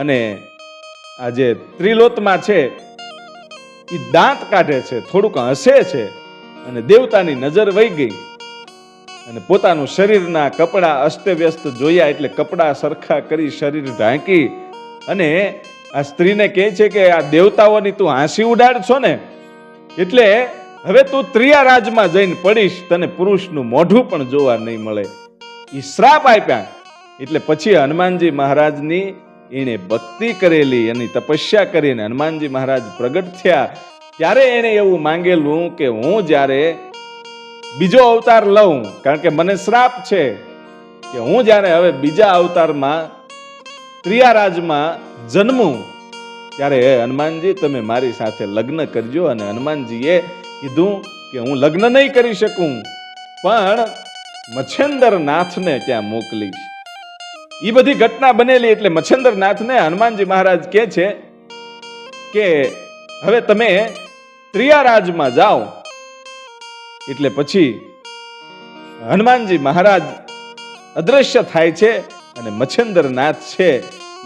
અને આ જે ત્રિલોતમાં છે એ દાંત કાઢે છે, થોડુંક હસે છે અને દેવતાની નજર વહી ગઈ અને પોતાનું શરીરના કપડા અસ્તવ્યસ્ત જોયા એટલે કપડા સરખા કરી શરીર ઢાંકી અને આ સ્ત્રીને કહે છે કે આ દેવતાઓની તું હાંસી ઉડાડ છો ને, એટલે હવે તું ત્રિયા રાજમાં જઈને પડીશ, તને પુરુષનું મોઢું પણ જોવા નહીં મળે. એ શ્રાપ આપ્યા. એટલે પછી હનુમાનજી મહારાજની એને ભક્તિ કરેલી, એની તપસ્યા કરીને હનુમાનજી મહારાજ પ્રગટ થયા. ત્યારે એને એવું માંગેલું કે હું જ્યારે બીજો અવતાર લઉં, કારણ કે મને શ્રાપ છે કે હું જ્યારે હવે બીજા અવતારમાં ત્રિયા રાજમાં જન્મું, ત્યારે હનુમાનજી તમે મારી સાથે લગ્ન કરજો. અને હનુમાનજીએ કીધું કે હું લગ્ન નહીં કરી શકું, પણ મચ્છેન્દ્રનાથને ત્યાં મોકલીશ. એ બધી ઘટના બનેલી એટલે મચ્છેન્દ્રનાથને હનુમાનજી મહારાજ કહે છે કે હવે તમે ત્રિયા રાજમાં જાઓ. એટલે પછી હનુમાનજી મહારાજ અદ્રશ્ય થાય છે અને મચ્છેન્દ્રનાથ છે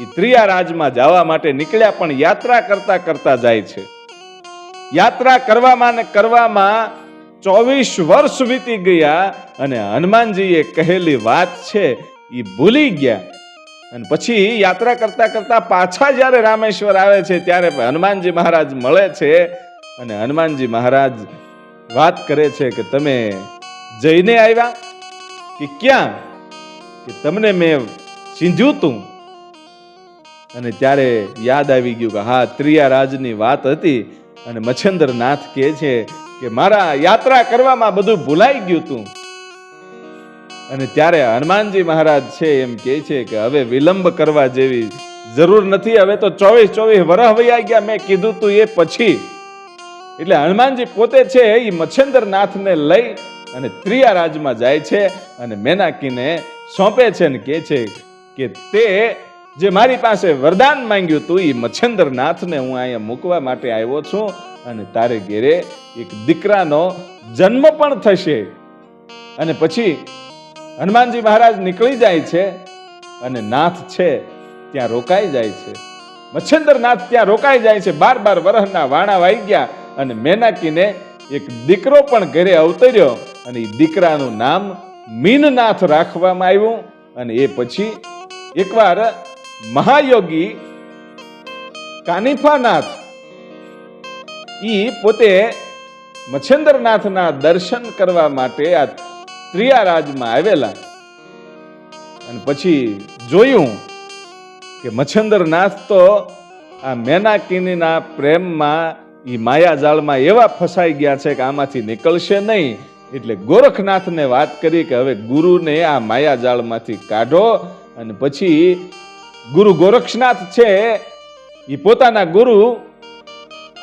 એ ત્રિયા રાજમાં જવા માટે નીકળ્યા, પણ યાત્રા કરતા કરતા જાય છે. યાત્રા કરવામાં ને કરવામાં 24 વર્ષ વીતી ગયા અને હનુમાનજીએ કહેલી વાત છે એ ભૂલી ગયા. અને પછી યાત્રા કરતા કરતા પાછા જ્યારે રામેશ્વર આવે છે ત્યારે હનુમાનજી મહારાજ મળે છે અને હનુમાનજી મહારાજ વાત કરે છે કે તમે જઈને આવ્યા કે ક્યાં, કે તમને મેં સિંધ્યું તું. અને ત્યારે યાદ આવી ગયું કે હા, ત્રિયા રાજની વાત હતી. અને મચ્છેન્દ્રનાથ કહે છે કે મારા યાત્રા કરવામાં બધું ભૂલાઈ ગયું તું. અને ત્યારે હનુમાનજી મહારાજ છે એમ કહે છે કે હવે વિલંબ કરવા જેવી જરૂર નથી, હવે તો 24 વર્ષ વયા ગયા મેં કીધું તું એ પછી. એટલે હનુમાનજી પોતે છે એ મચ્છેન્દ્રનાથને લઈ અને ત્રિયા રાજમાં જાય છે અને મેનાકીને સોંપે છે અને કહે છે કે તે જે મારી પાસે વરદાન માંગ્યું તું એ મચ્છેન્દ્રનાથને હું અહીંયા મૂકવા માટે આવ્યો છું અને તારે ઘેરે એક દીકરાનો જન્મ પણ થશે. અને પછી હનુમાનજી મહારાજ નીકળી જાય છે અને નાથ છે ત્યાં રોકાઈ જાય છે. મચ્છેન્દ્રનાથ ત્યાં રોકાઈ જાય છે. 12 વર્ષના વાણા વાઈ ગયા અને મેનાકીને એક દીકરો પણ ઘરે અવતર્યો અને એ દીકરાનું નામ મીનનાથ રાખવામાં આવ્યું. અને એ પછી એકવાર મહાયોગી કાનિફાનાથ ઈ પોતે મચ્છેન્દ્રનાથના દર્શન કરવા માટે આ ત્રિયા રાજમાં આવેલા અને પછી જોયું કે મચ્છેન્દ્રનાથ તો આ મેનાકીનીના પ્રેમમાં ઈ માયાજાળમાં એવા ફસાઈ ગયા છે કે આમાંથી નીકળશે નહીં. એટલે ગોરખનાથને વાત કરી કે હવે ગુરુને આ માયાજાળમાંથી કાઢો. અને પછી ગુરુ ગોરખનાથ છે એ પોતાના ગુરુ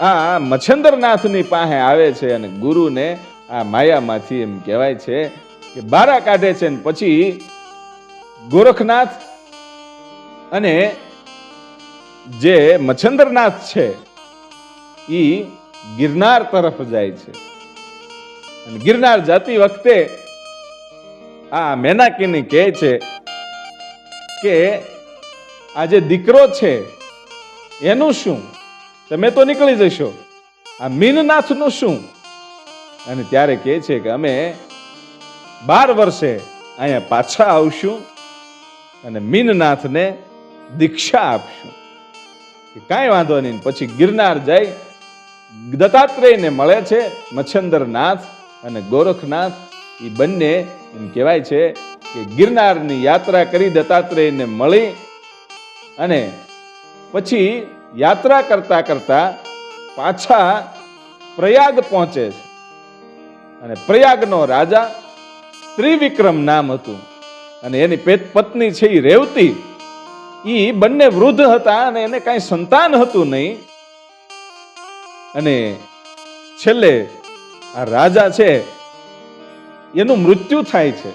આ મચ્છેન્દ્રનાથની પાસે આવે છે અને ગુરુને આ માયામાંથી એમ કહેવાય છે કે બારા કાઢે છે. ને પછી ગોરખનાથ અને જે મચ્છેન્દ્રનાથ છે ઈ ગિરનાર તરફ જાય છે. અને ગિરનાર જતી વખતે આ મેનાકીની કહે છે કે આ જે દીકરો છે એનું શું, તમે તો નીકળી જશો, આ મીનનાથનું શું? અને ત્યારે કહે છે કે અમે 12 વર્ષે અહીંયા પાછા આવશું અને મીનનાથને દીક્ષા આપશું. કે કાંઈ વાંધો નહીં. પછી ગિરનાર જાય, દત્તાત્રેયને મળે છે. મચ્છેન્દ્રનાથ અને ગોરખનાથ એ બંને એમ કહેવાય છે કે ગિરનારની યાત્રા કરી દત્તાત્રેયને મળી અને પછી યાત્રા કરતા કરતા પાછા પ્રયાગ પહોંચે છે. અને પ્રયાગનો રાજા ત્રિવિક્રમ નામ હતું અને એની પત્ની છે એ રેવતી. એ બંને વૃદ્ધ હતા અને એને કાંઈ સંતાન હતું નહીં. અને છેલ્લે આ રાજા છે એનું મૃત્યુ થાય છે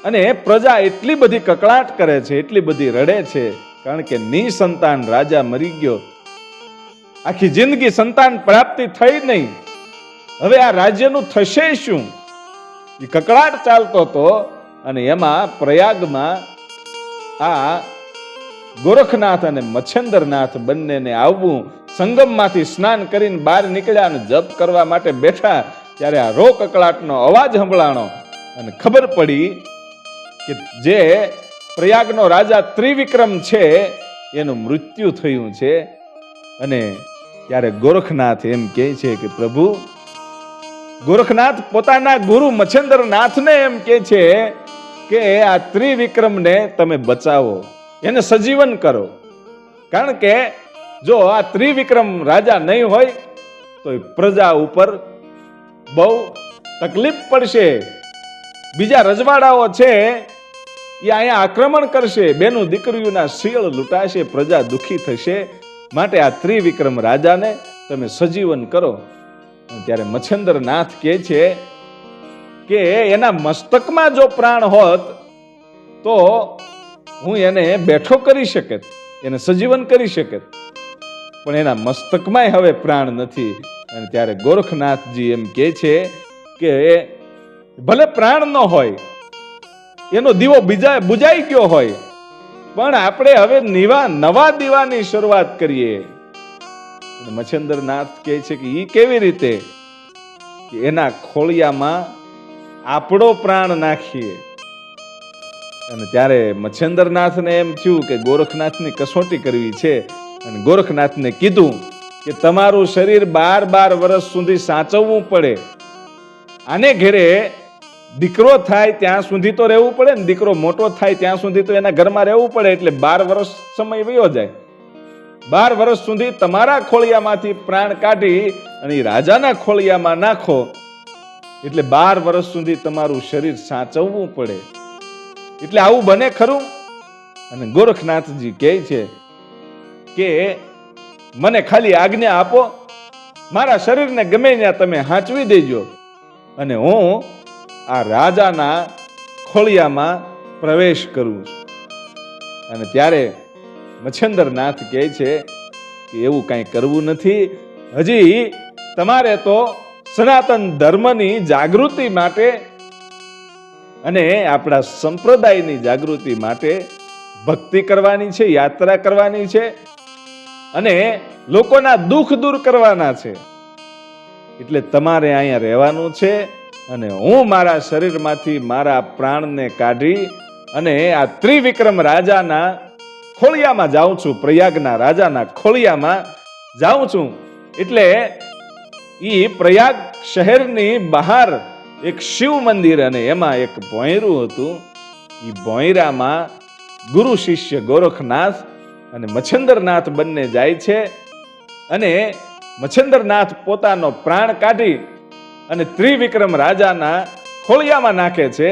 અને પ્રજા એટલી બધી કકળાટ કરે છે, એટલી બધી રડે છે, કારણ કે નિસંતાન રાજા મરી ગયો. આખી જિંદગી સંતાન પ્રાપ્તિ થઈ નહીં. હવે આ રાજ્યનું થશે શું? એ કકળાટ ચાલતો હતો. અને એમાં પ્રયાગમાં આ ગોરખનાથ અને મચ્છેન્દ્રનાથ બંનેને આવવું, સંગમમાંથી સ્નાન કરીને બહાર નીકળ્યા અને જપ કરવા માટે બેઠા, ત્યારે આ રો કકળાટનો અવાજ સંભળાણો અને ખબર પડી કે જે પ્રયાગનો રાજા ત્રિવિક્રમ છે એનું મૃત્યુ થયું છે. અને ત્યારે ગોરખનાથ એમ કહે છે કે પ્રભુ, ગોરખનાથ પોતાના ગુરુ મચ્છેન્દ્રનાથને એમ કહે છે કે આ ત્રિવિક્રમને તમે બચાવો, એને સજીવન કરો. કારણ કે જો આ ત્રિવિક્રમ રાજા નહીં હોય તો પ્રજા ઉપર બહુ તકલીફ પડશે. બીજા રજવાડાઓ છે એ અહીંયા આક્રમણ કરશે, બેનું દીકરીઓના શીળ લૂંટાશે, પ્રજા દુઃખી થશે. માટે આ ત્રિવિક્રમ રાજાને તમે સજીવન કરો. ત્યારે મચ્છેન્દ્રનાથ કહે છે કે એના મસ્તકમાં જો પ્રાણ હોત તો હું એને બેઠો કરી શકત, એને સજીવન કરી શકત, પણ એના મસ્તકમાં હવે પ્રાણ નથી. અને ત્યારે ગોરખનાથજી એમ કહે છે કે ભલે પ્રાણ ન હોય, એનો દીવો બુજાઈ ગયો હોય, પણ આપણે હવે નવા દીવાની શરૂઆત કરીએ. મચ્છેન્દ્રનાથ કહે છે કે ઈ કેવી રીતે? કે એના ખોળિયામાં આપણો પ્રાણ નાખીએ. અને ત્યારે મચ્છેન્દ્રનાથને એમ થયું કે ગોરખનાથની કસોટી કરવી છે. અને ગોરખનાથને કીધું કે તમારું શરીર 12 વર્ષ સુધી સાચવવું પડે. આને ઘેરે દીકરો થાય ત્યાં સુધી તો રહેવું પડે ને, દીકરો મોટો થાય ત્યાં સુધી તો એના ઘરમાં રહેવું પડે. એટલે 12 વર્ષ સમય વયો જાય. 12 વર્ષ સુધી તમારા ખોળિયામાંથી પ્રાણ કાઢી અને રાજાના ખોળિયામાં નાખો, એટલે 12 વર્ષ સુધી તમારું શરીર સાચવવું પડે. એટલે આવું બને ખરું? અને ગોરખનાથજી કહે છે કે મને ખાલી આજ્ઞા આપો, મારા શરીરને ગમે ત્યાં તમે હાંચવી દેજો અને હું આ રાજાના ખોળિયામાં પ્રવેશ કરું છું. અને ત્યારે મચ્છેન્દ્રનાથ કહે છે કે એવું કાંઈ કરવું નથી. હજી તમારે તો સનાતન ધર્મની જાગૃતિ માટે અને આપણા સંપ્રદાયની જાગૃતિ માટે ભક્તિ કરવાની છે, યાત્રા કરવાની છે અને લોકોના દુઃખ દૂર કરવાના છે. એટલે તમારે અહીંયા રહેવાનું છે. અને હું મારા શરીરમાંથી મારા પ્રાણને કાઢી અને આ ત્રિવિક્રમ રાજાના ખોળિયામાં જાઉં છું, પ્રયાગના રાજાના ખોળિયામાં જાઉં છું. એટલે ઈ પ્રયાગ શહેરની બહાર એક શિવ મંદિર અને એમાં એક ભોંયરું હતું. ઈ ભોંયરામાં ગુરુ શિષ્ય ગોરખનાથ અને મચ્છેન્દ્રનાથ બંને જાય છે. અને મચ્છેન્દ્રનાથ પોતાનો પ્રાણ કાઢી અને ત્રિવિક્રમ રાજાના ખોળિયામાં નાખે છે.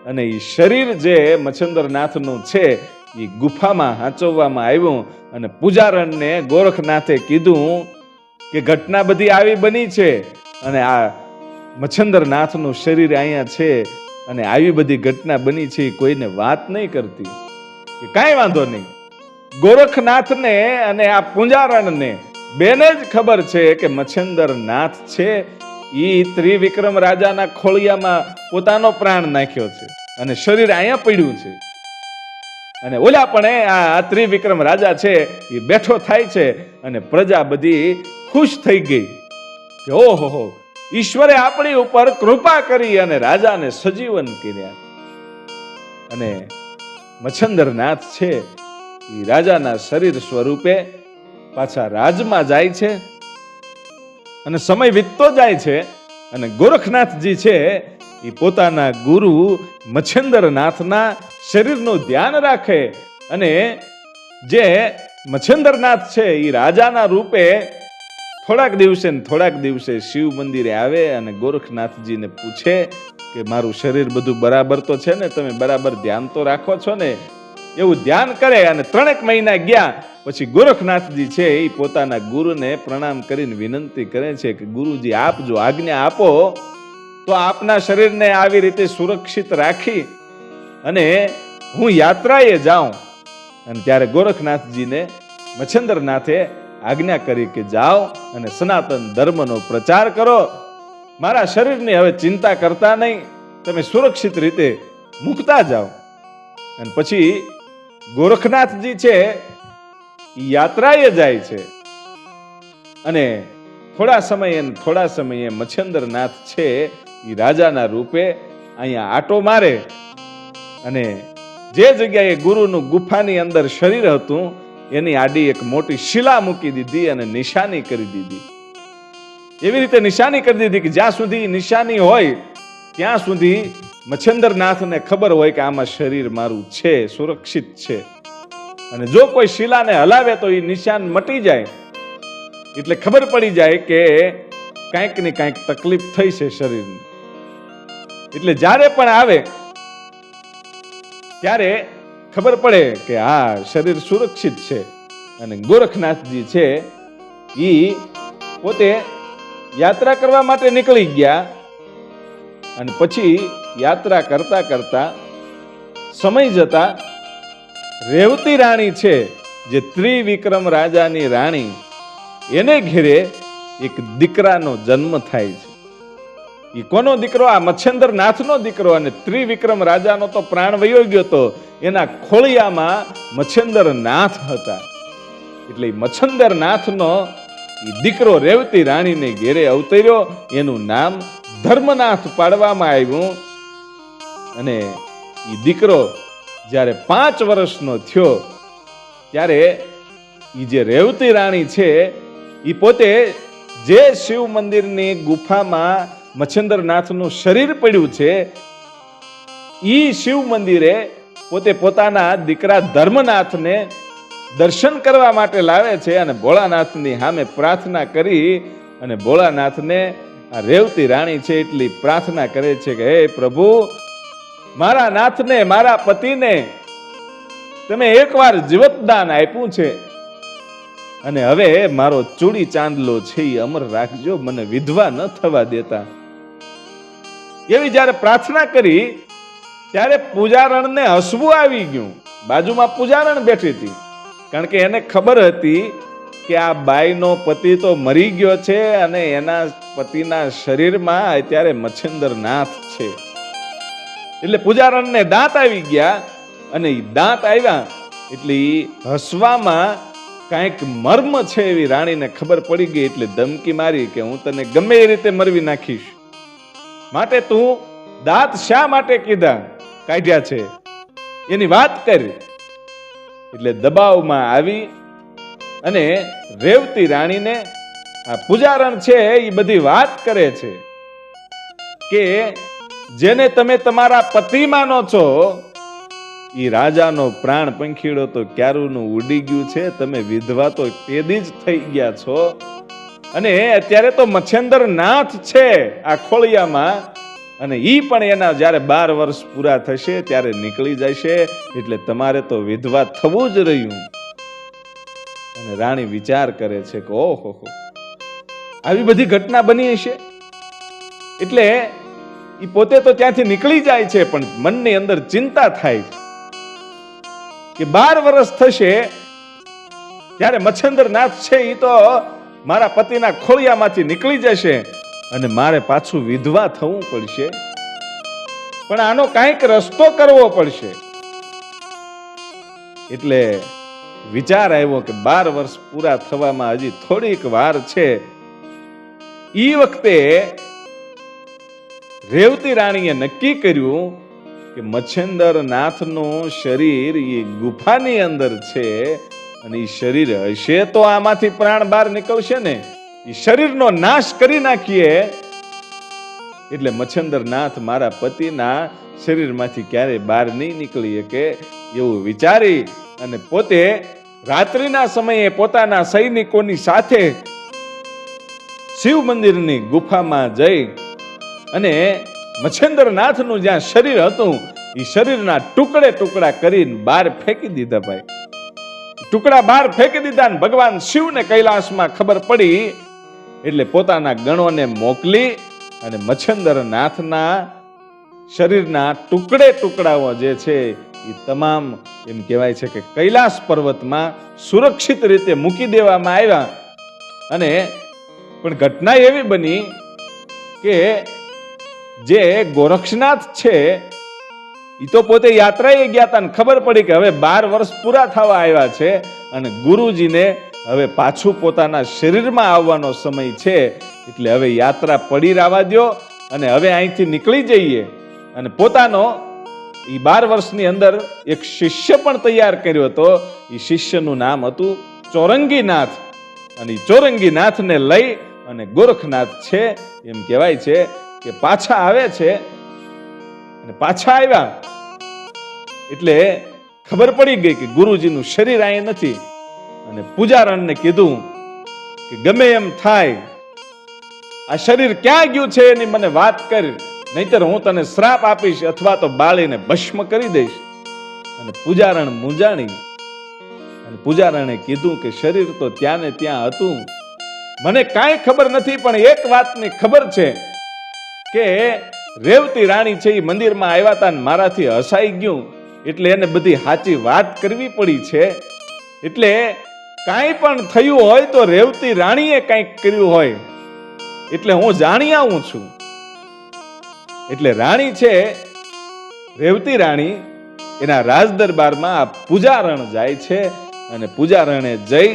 અને એ શરીર જે મચ્છેન્દ્રનાથનું છે એ ગુફામાં હાંચવવામાં આવ્યું. અને પૂજારણને ગોરખનાથે કીધું કે ઘટના બધી આવી બની છે અને આ મચ્છેન્દ્રનાથનું શરીર અહીંયા છે અને આવી બધી ઘટના બની છે, કોઈને વાત નહીં કરતી. કે કાંઈ વાંધો નહીં. ગોરખનાથને અને આ પૂજારણને બેને જ ખબર છે કે મચ્છેન્દ્રનાથ છે ઈ ત્રિવિક્રમ રાજાના ખોળિયામાં પોતાનો પ્રાણ નાખ્યો છે અને શરીર અહીંયા પડ્યું છે. અને ઓલા પણ આ ત્રિવિક્રમ રાજા છે એ બેઠો થાય છે અને પ્રજા બધી ખુશ થઈ ગઈ કે ઓહો, ઈશ્વરે આપણી ઉપર કૃપા કરી અને રાજાને સજીવન કર્યા. અને મચ્છેન્દ્રનાથ છે એ રાજાના શરીર સ્વરૂપે પાછા રાજમાં જાય છે. અને સમય વીતતો જાય છે અને ગોરખનાથજી છે એ પોતાના ગુરુ મચ્છેન્દ્રનાથના શરીરનું ધ્યાન રાખે અને જે મચ્છેન્દ્રનાથ છે એ રાજાના રૂપે થોડાક દિવસે શિવ મંદિરે આવે અને ગોરખનાથજીને પૂછે કે મારું શરીર બધું બરાબર તો છે ને, તમે બરાબર ધ્યાન તો રાખો છો ને? એવું ધ્યાન કરે અને 3 મહિના ગયા પછી ગોરખનાથજી છે એ પોતાના ગુરુને પ્રણામ કરીને વિનંતી કરે છે કે ગુરુજી, આપ જો આજ્ઞા આપો તો આપના શરીરને આવી રીતે સુરક્ષિત રાખી અને હું યાત્રાએ જાઉં. અને ત્યારે ગોરખનાથજીને મચ્છેન્દ્રનાથે આજ્ઞા કરી કે જાઓ અને સનાતન ધર્મનો પ્રચાર કરો, મારા શરીરની હવે ચિંતા કરતા નહીં, તમે સુરક્ષિત રીતે મૂકતા જાઓ. અને પછી ગોરખનાથજી છે યાત્રાએ જાય છે અને થોડા સમયે મચ્છેન્દ્રનાથ છે એ રાજાના રૂપે અહીંયા આટો મારે અને જે જગ્યાએ ગુરુનું ગુફાની અંદર શરીર હતું એની આડી એક મોટી શિલા મૂકી દીધી અને નિશાની કરી દીધી. એવી રીતે નિશાની કરી દીધી કે જ્યાં સુધી નિશાની હોય ત્યાં સુધી મચ્છેન્દ્રનાથને ખબર હોય કે આમાં શરીર મારું છે, સુરક્ષિત છે. અને જો કોઈ શિલાને હલાવે તો એ નિશાન મટી જાય, એટલે ખબર પડી જાય કે કાંઈક ને કાંઈક તકલીફ થઈ છે શરીરની. એટલે જ્યારે પણ આવે ત્યારે ખબર પડે કે હા, શરીર સુરક્ષિત છે. અને ગોરખનાથજી છે એ પોતે યાત્રા કરવા માટે નીકળી ગયા અને પછી યાત્રા કરતા કરતા સમય જતા રેવતી રાણી છે જે ત્રિવિક્રમ રાજાની રાણી, એને ઘેરે એક દીકરાનો જન્મ થાય છે. એ કોનો દીકરો? આ મચ્છેન્દ્રનાથનો દીકરો. અને ત્રિવિક્રમ રાજાનો તો પ્રાણ વયો ગયો હતો, એના ખોળિયામાં મચ્છેન્દ્રનાથ હતા. એટલે મચ્છેન્દ્રનાથનો એ દીકરો રેવતી રાણીને ઘેરે અવતર્યો, એનું નામ ધર્મનાથ પાડવામાં આવ્યું. અને એ દીકરો જ્યારે 5 વર્ષનો થયો ત્યારે એ જે રેવતી રાણી છે એ પોતે જે શિવ મંદિરની ગુફામાં મચ્છેન્દ્રનાથનું શરીર પડ્યું છે એ શિવ મંદિરે પોતે પોતાના દીકરા ધર્મનાથને દર્શન કરવા માટે લાવે છે અને ભોળાનાથની સામે પ્રાર્થના કરી અને ભોળાનાથને આ રેવતી રાણી છે એટલી પ્રાર્થના કરે છે કે હે પ્રભુ, મારા નાથને, મારા પતિને તમે એકવાર જીવતદાન આપ્યું છે અને હવે મારો ચૂડી ચાંદલો છે એ અમર રાખજો, મને વિધવા ન થવા દેતા. એવી જ્યારે પ્રાર્થના કરી ત્યારે પૂજારણને હસવું આવી ગયું. બાજુમાં પૂજારણ બેઠી હતી, કારણ કે એને ખબર હતી કે આ બાઈનો પતિ તો મરી ગયો છે અને એના પતિના શરીરમાં અત્યારે મચ્છેન્દ્રનાથ છે. એટલે પૂજારણને દાંત આવી ગયા અને દાંત આવ્યા એટલે હસવામાં કાંઈક મર્મ છે એવી રાણીને ખબર પડી ગઈ. એટલે ધમકી મારી કે હું તને ગમે એ રીતે મરવી નાખીશ, માટે તું દાંત શા માટે કાઢ્યા છે એની વાત કરી. એટલે દબાવમાં આવી અને રેવતી રાણીને આ પૂજારણ છે એ બધી વાત કરે છે કે જેને તમે તમારા પતિ માનો છો એ રાજાનો પ્રાણ પંખીડો તો ક્યારુંનું ઉડી ગયું છે, તમે વિધવા તો તેદી જ થઈ ગયા છો અને અત્યારે તો મચ્છેન્દ્રનાથ છે આ ખોળિયામાં અને ઈ પણ એના જ્યારે 12 વર્ષ પૂરા થશે ત્યારે નીકળી જશે, એટલે તમારે તો વિધવા થવું જ રહ્યું. અને રાણી વિચાર કરે છે કે ઓહો, આવી બધી ઘટના બની હશે. એટલે એ પોતે તો ત્યાંથી નીકળી જાય છે, પણ મનની અંદર ચિંતા થાય કે 12 વર્ષ થશે ત્યારે મચ્છેન્દ્રનાથ છે એ તો મારા પતિના ખોળિયામાંથી નીકળી જશે અને મારે પાછું વિધવા થવું પડશે, પણ આનો કાંઈક રસ્તો કરવો પડશે. એટલે વિચાર આવ્યો કે 12 વર્ષ પૂરા થવામાં હજી થોડીક વાર છે. ઈ વખતે રેવતી રાણીએ નક્કી કર્યું કે મચ્છેન્દ્રનાથનું શરીર એ ગુફાની અંદર છે અને એ શરીર હશે તો આમાંથી પ્રાણ બહાર નીકળશે ને, એ શરીરનો નાશ કરી નાખીએ એટલે મચ્છંદરનાથ મારા પતિના શરીરમાંથી ક્યારેય બહાર નહીં નીકળી શકે એવું વિચારી અને પોતે રાત્રિના સમયે પોતાના સૈનિકોની સાથે શિવ મંદિરની ગુફામાં જઈ અને મચ્છંદરનાથનું જ્યાં શરીર હતું એ શરીરના ટુકડે ટુકડા કરીને બહાર ફેંકી દીધા. ભાઈ, ટુકડા બહાર ફેંકી દીધા. ભગવાન શિવને કૈલાસમાં ખબર પડી એટલે પોતાના ગણોને મોકલી અને મચ્છંદરનાથના શરીરના ટુકડે ટુકડાઓ જે છે એ તમામ એમ કહેવાય છે કે કૈલાસ પર્વતમાં સુરક્ષિત રીતે મૂકી દેવામાં આવ્યા. અને પણ ઘટના એવી બની કે જે ગોરક્ષનાથ છે એ તો પોતે યાત્રાએ ગયા હતા ને ખબર પડી કે હવે 12 વર્ષ પૂરા થવા આવ્યા છે અને ગુરુજીને હવે પાછું પોતાના શરીરમાં આવવાનો સમય છે એટલે હવે યાત્રા પડી રહેવા દો અને હવે અહીંથી નીકળી જઈએ. અને પોતાનો એ 12 વર્ષની અંદર એક શિષ્ય પણ તૈયાર કર્યો હતો. એ શિષ્યનું નામ હતું ચોરંગીનાથ. અને એ ચોરંગીનાથને લઈ અને ગોરખનાથ છે એમ કહેવાય છે કે પાછા આવે છે. અને પાછા આવ્યા એટલે ખબર પડી ગઈ કે ગુરુજીનું શરીર અહીં નથી. અને પૂજારણને કીધું કે ગમે એમ થાય આ શરીર ક્યાં ગયું છે એની મને વાત કર, નહીતર હું તને શ્રાપ આપીશ અથવા તો બાળીને ભસ્મ કરી દઈશ. અને પૂજારણ મૂંઝાણી અને પૂજારણે કીધું કે શરીર તો ત્યાં ને ત્યાં હતું, મને કાંઈ ખબર નથી, પણ એક વાતની ખબર છે કે રેવતી રાણી છે એ મંદિરમાં આવ્યા હતા ને મારાથી હસાઈ ગયું એટલે એને બધી સાચી વાત કરવી પડી છે. એટલે કાંઈ પણ થયું હોય તો રેવતી રાણીએ કંઈક કર્યું હોય એટલે હું જાણી આવું છું. એટલે રાણી છે રેવતી રાણી એના રાજ દરબારમાં આ પૂજારણ જાય છે. અને પૂજારણે જઈ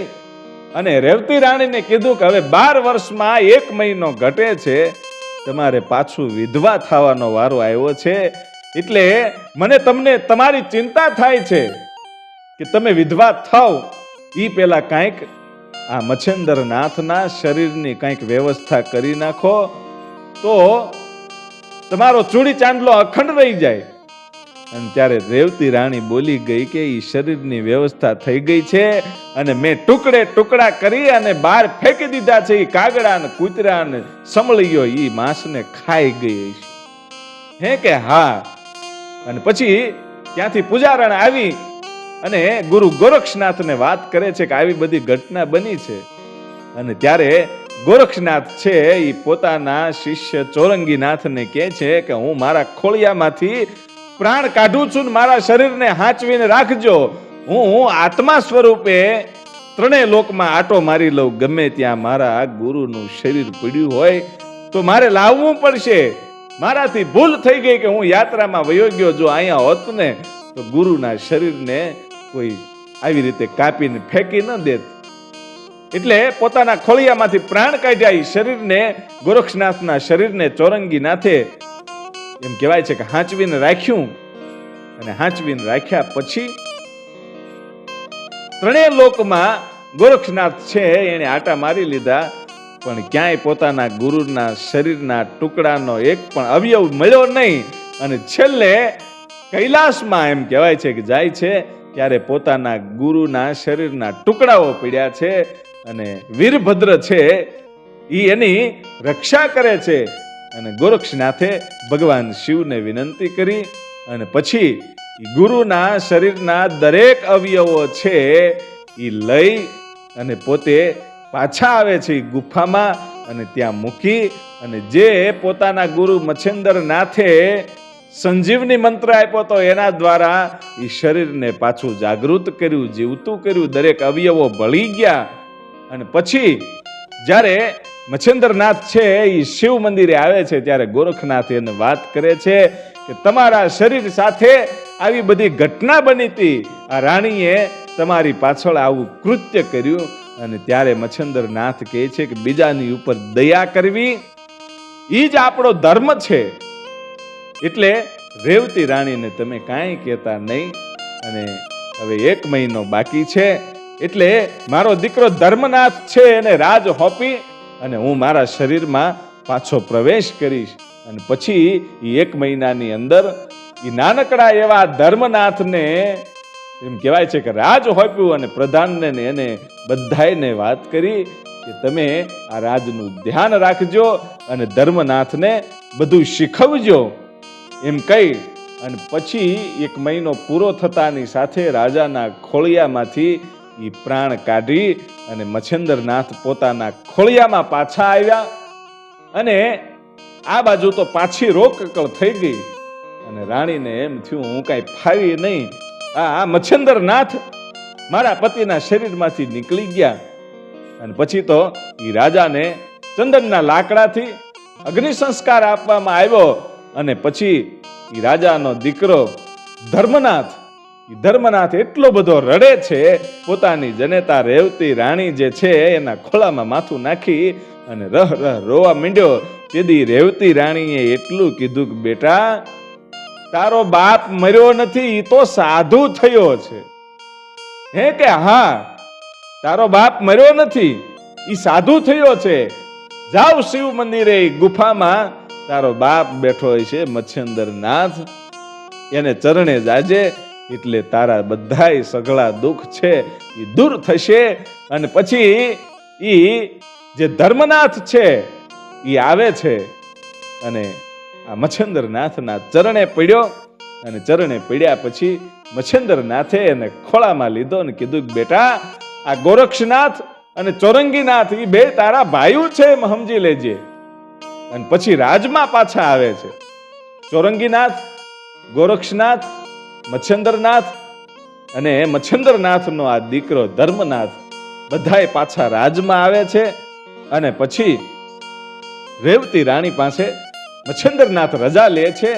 અને રેવતી રાણીને કીધું કે હવે 12 વર્ષમાં 1 મહિનો ઘટે છે, તમારે પાછું વિધવા થવાનો વારો આવ્યો છે. એટલે મને તમને તમારી ચિંતા થાય છે કે તમે વિધવા થાવ એ પેલા કંઈક આ મચ્છંદરનાથના શરીરની કંઈક વ્યવસ્થા કરી નાખો તો તમારો ચૂડી ચાંદલો અખંડ રહી જાય. અને ત્યારે રેવતી રાણી બોલી ગઈ કે એ શરીરની વ્યવસ્થા થઈ ગઈ છે અને મેં ટુકડે ટુકડા કરી અને બહાર ફેંકી દીધા છે. એ કાગડા ને કૂતરા ને સમળીઓ એ માંસને ખાઈ ગઈ હે કે હા. અને પછી ત્યાંથી પૂજારણ આવી અને ગુરુ ગોરક્ષનાથને વાત કરે છે કે આવી બધી ઘટના બની છે. અને ત્યારે ગોરક્ષનાથ છે એ પોતાના શિષ્ય ચોરંગીનાથને કહે છે કે હું મારા ખોળિયામાંથી પ્રાણ કાઢું છું ને મારા શરીરને હાંચવીને રાખજો. હું આત્મા સ્વરૂપે 3 લોકમાં આટો મારી લઉં, ગમે ત્યાં મારા ગુરુનું શરીર પડ્યું હોય તો મારે લાવવું પડશે. મારાથી ભૂલ થઈ ગઈ કે હું યાત્રામાં વયો ગયો, જો અહીંયા હોત ને તો ગુરુના શરીરને કોઈ આવી રીતે કાપીને ફેંકી ન દેત. એટલે પોતાના ખોળિયામાંથી પ્રાણ કાઢ્યા. એ શરીરને ગોરક્ષનાથના શરીરને ચોરંગીનાથે એમ કહેવાય છે કે હાંચવીને રાખ્યું. અને હાંચવીને રાખ્યા પછી 3 લોકમાં ગોરક્ષનાથ છે એને આટા મારી લીધા, પણ ક્યાંય પોતાના ગુરુના શરીરના ટુકડાનો એક પણ અવયવ મળ્યો નહીં. અને છેલ્લે કૈલાસમાં એમ કહેવાય છે કે જાય છે ત્યારે પોતાના ગુરુના શરીરના ટુકડાઓ પડ્યા છે. અને વીરભદ્ર છે એ એની રક્ષા કરે છે. અને ગોરક્ષનાથે ભગવાન શિવને વિનંતી કરી અને પછી ગુરુના શરીરના દરેક અવયવો છે એ લઈ અને પોતે પાછા આવે છે ગુફામાં અને ત્યાં મૂકી. અને જે પોતાના ગુરુ મચ્છંદરનાથે સંજીવની મંત્ર આપ્યો તો એના દ્વારા એ શરીરને પાછું જાગૃત કર્યું, જીવતું કર્યું. દરેક અવયવો ભળી ગયા. અને પછી જ્યારે મચ્છંદરનાથ છે એ શિવ મંદિરે આવે છે ત્યારે ગોરખનાથ એને વાત કરે છે કે તમારા શરીર સાથે આવી બધી ઘટના બની હતી, આ રાણીએ તમારી પાછળ આવું કૃત્ય કર્યું. અને ત્યારે મચ્છંદરનાથ કહે છે કે બીજાની ઉપર દયા કરવી એ જ આપણો ધર્મ છે. એટલે રેવતી રાણીને તમે કાંઈ કહેતા નહીં. અને હવે 1 મહિનો બાકી છે એટલે મારો દીકરો ધર્મનાથ છે એને રાજ હોપી અને હું મારા શરીરમાં પાછો પ્રવેશ કરીશ. અને પછી એ 1 મહિનાની અંદર એ નાનકડા એવા ધર્મનાથને એમ કહેવાય છે કે રાજ હોપ્યું અને પ્રધાનને એને બધાયને વાત કરી કે તમે આ રાજનું ધ્યાન રાખજો અને ધર્મનાથને બધું શીખવજો એમ કહી અને પછી 1 મહિનો પૂરો થતાની સાથે રાજાના ખોળિયામાંથી એ પ્રાણ કાઢી અને મચ્છેન્દ્રનાથ પોતાના ખોળિયામાં પાછા આવ્યા અને આ બાજુ તો પાછી રોકકળ થઈ ગઈ અને રાણીને એમ થયું હું કાંઈ ફાવી નહીં, આ મચ્છેન્દ્રનાથ મારા પતિના શરીરમાંથી નીકળી ગયા. અને પછી તો એ રાજાને ચંદનના લાકડાથી અગ્નિ સંસ્કાર આપવામાં આવ્યો અને પછી એ રાજાનો દીકરો ધર્મનાથ એટલો બધો રડે છે, પોતાની જનેતા રેવતી રાણી જે છે એના ખોળામાં માથું નાખી અને રહ રોવા માંડ્યો. તેથી રેવતી રાણીએ એટલું કીધું કે બેટા તારો બાપ મર્યો નથી, એ તો સાધુ થયો છે. હે કે હા, તારો બાપ મર્યો નથી, એ સાધુ થયો છે. જાવ શિવ મંદિરે ગુફામાં તારો બાપ બેઠો હોય છે મચ્છેન્દ્રનાથ, એને ચરણે જાજે એટલે તારા બધાય સઘળા દુઃખ છે એ દૂર થશે. અને પછી ઈ જે ધર્મનાથ છે એ આવે છે અને આ મચ્છેન્દ્રનાથના ચરણે પડ્યો અને ચરણે પડ્યા પછી મચ્છેન્દ્રનાથે એને ખોળામાં લીધો અને કીધું કે બેટા આ ગોરક્ષનાથ અને ચોરંગીનાથ એ બે તારા ભાઈઓ છે એમ સમજી લેજે. અને પછી રાજમાં પાછા આવે છે ચોરંગીનાથ, ગોરક્ષનાથ, મચ્છેન્દ્રનાથ અને મચ્છેન્દ્રનાથનો આ દીકરો ધર્મનાથ બધાય પાછા રાજમાં આવે છે. અને પછી રેવતી રાણી પાસે મચ્છેન્દ્રનાથ રજા લે છે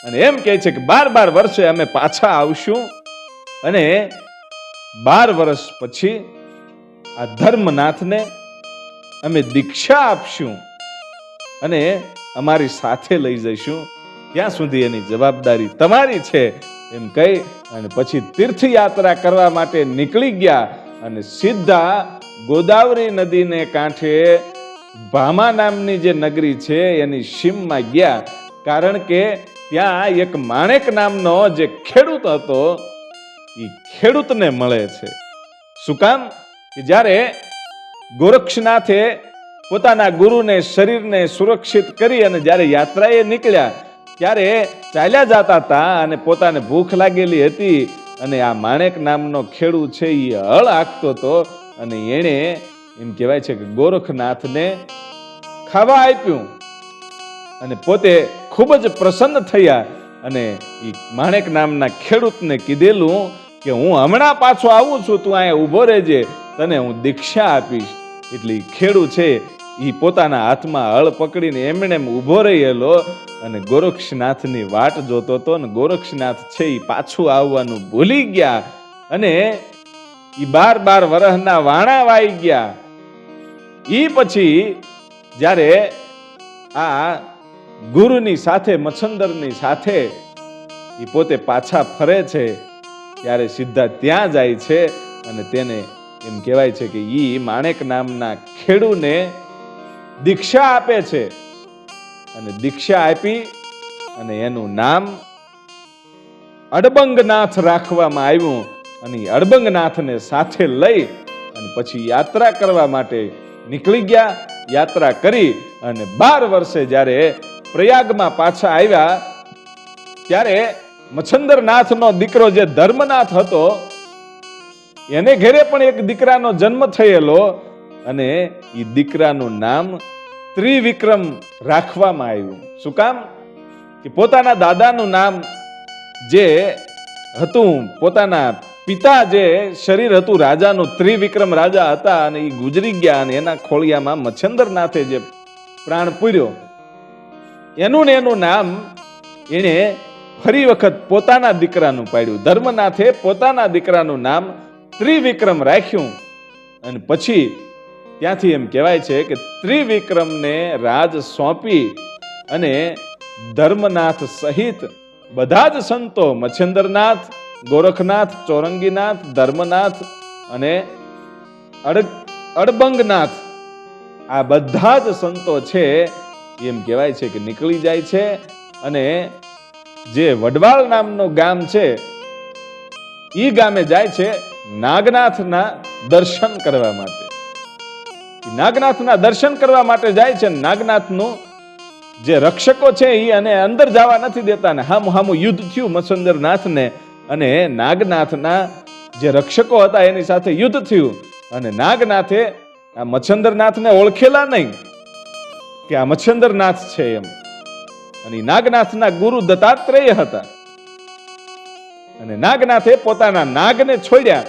અને એમ કહે છે કે 12 વર્ષે અમે પાછા આવશું અને 12 વર્ષ પછી આ ધર્મનાથને અમે દીક્ષા આપશું અને અમારી સાથે લઈ જઈશું, ત્યાં સુધી એની જવાબદારી તમારી છે એમ કહી અને પછી તીર્થયાત્રા કરવા માટે નીકળી ગયા અને સીધા ગોદાવરી નદીને કાંઠે ભામા નામની જે નગરી છે એની સીમમાં ગયા. કારણ કે ત્યાં એક માણેક નામનો જે ખેડૂત હતો એ ખેડૂતને મળે છે. શું કામ કે જ્યારે ગોરક્ષનાથે પોતાના ગુરુને શરીરને સુરક્ષિત કરી અને જ્યારે યાત્રાએ નીકળ્યા ત્યારે ચાલ્યા જતા હતા અને પોતાને ભૂખ લાગેલી હતી અને આ માણેક નામનો ખેડૂત છે એ હળ હાંકતો હતો અને એણે એમ કહેવાય છે કે ગોરખનાથને ખાવા આપ્યું અને પોતે ખૂબ જ પ્રસન્ન થયા અને એ માણેક નામના ખેડૂતને કીધેલું કે હું હમણાં પાછો આવું છું, તું અહીંયા ઊભો રહેજે, તને હું દીક્ષા આપીશ. એટલે ખેડૂત છે એ પોતાના હાથમાં હળ પકડીને એમણે ઊભો રહેલો અને ગોરક્ષનાથની વાટ જોતો હતો અને ગોરક્ષનાથ છે એ પાછું આવવાનું ભૂલી ગયા અને એ 12 વર્ષના વાણા વાઈ ગયા. એ પછી જ્યારે આ ગુરુની સાથે મચ્છેન્દ્રની સાથે એ પોતે પાછા ફરે છે ત્યારે સીધા ત્યાં જાય છે અને તેને એમ કહેવાય છે કે ઈ માણેક નામના ખેડૂને દીક્ષા આપે છે અને દીક્ષા આપી અને એનું નામ અડબંગનાથ રાખવામાં આવ્યું અને અડબંગનાથને સાથે લઈ અને પછી યાત્રા કરવા માટે નીકળી ગયા. યાત્રા કરી અને 12 વર્ષે જ્યારે પ્રયાગમાં પાછા આવ્યા ત્યારે મચ્છેન્દ્રનાથનો દીકરો જે ધર્મનાથ હતો એને ઘરે પણ એક દીકરાનો જન્મ થયેલો અને એ દીકરાનું નામ ત્રિવિક્રમ રાખવામાં આવ્યું. શું કામ કે પોતાના દાદાનું નામ જે હતું, પોતાના પિતા જે શરીર હતું રાજાનું, ત્રિવિક્રમ રાજા હતા અને એ ગુજરી ગયા અને એના ખોળિયામાં મચ્છેન્દ્રનાથે જે પ્રાણ પૂર્યો એનું નામ એને ફરી વખત પોતાના દીકરાનું પાડ્યું. ધર્મનાથે પોતાના દીકરાનું નામ ત્રિવિક્રમ રાખ્યું અને પછી ત્યાંથી એમ કહેવાય છે કે ત્રિવિક્રમને રાજ સોંપી અને ધર્મનાથ સહિત બધા જ સંતો મચ્છેન્દ્રનાથ, ગોરખનાથ, ચોરંગીનાથ, ધર્મનાથ અને અડબંગનાથ આ બધા જ સંતો છે એમ કહેવાય છે કે નીકળી જાય છે અને જે વડવાળ નામનું ગામ છે એ ગામે જાય છે નાગનાથના દર્શન કરવા માટે. નાગનાથના દર્શન કરવા માટે જાય છે. નાગનાથનું જે રક્ષકો છે એ અને અંદર જવા નથી દેતા ને હામું યુદ્ધ થયું મચ્છંદરનાથને અને નાગનાથના જે રક્ષકો હતા એની સાથે યુદ્ધ થયું અને નાગનાથે આ મચ્છંદરનાથને ઓળખેલા નહીં કે આ મચ્છંદરનાથ છે એમ. અને નાગનાથના ગુરુ દત્તાત્રેય હતા અને નાગનાથે પોતાના નાગને છોડ્યા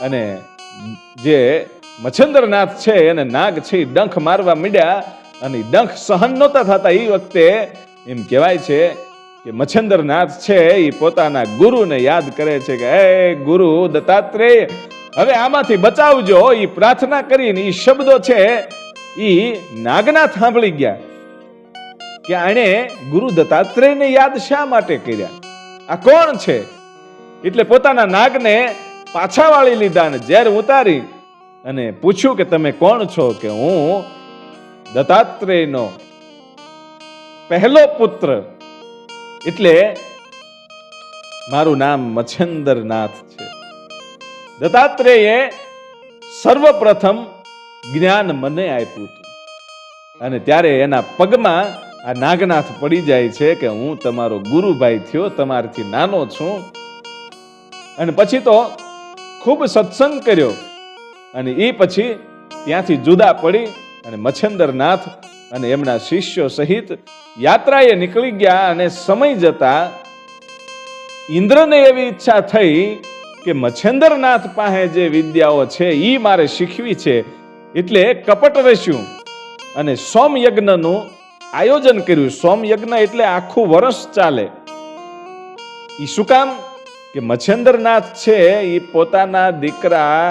અને જે મચ્છંદરનાથ છે એને નાગ છે ડંખ મારવા માંડ્યા અને ડંખ સહન નહોતા થતા. એ વખતે એમ કહેવાય છે કે મચ્છંદરનાથ છે એ પોતાના ગુરુને યાદ કરે છે કે હે ગુરુ દત્તાત્રેય, હવે આમાંથી બચાવજો. એ પ્રાર્થના કરીને એ શબ્દો છે એ નાગનાથ સાંભળી ગયા કે આણે ગુરુ દત્તાત્રેયને યાદ શા માટે કર્યા, આ કોણ છે? એટલે પોતાના નાગને પાછા વાળી લીધા અને ઝેર ઉતારી અને પૂછ્યું કે તમે કોણ છો? કે હું દત્તાત્રેયનો પહેલો પુત્ર, એટલે મારું નામ મચ્છંદરનાથ છે. દત્તાત્રેયે સર્વપ્રથમ જ્ઞાન મને આપ્યું હતું અને ત્યારે એના પગમાં આ નાગનાથ પડી જાય છે કે હું તમારો ગુરુભાઈ થયો, તમારાથી નાનો છું. અને પછી તો ખૂબ સત્સંગ કર્યો અને એ પછી ત્યાંથી જુદા પડી અને મચ્છંદરનાથ અને એમના શિષ્યો સહિત યાત્રાએ નીકળી ગયા. અને સમય જતા ઇન્દ્રને એવી ઈચ્છા થઈ કે મચ્છંદરનાથ પાસે જે વિદ્યાઓ છે એ મારે શીખવી છે. એટલે કપટ રચ્યું અને સોમયજ્ઞનું આયોજન કર્યું. સોમયજ્ઞ એટલે આખું વર્ષ ચાલે. એ શું કામ? કે મચ્છંદરનાથ છે એ પોતાના દીકરા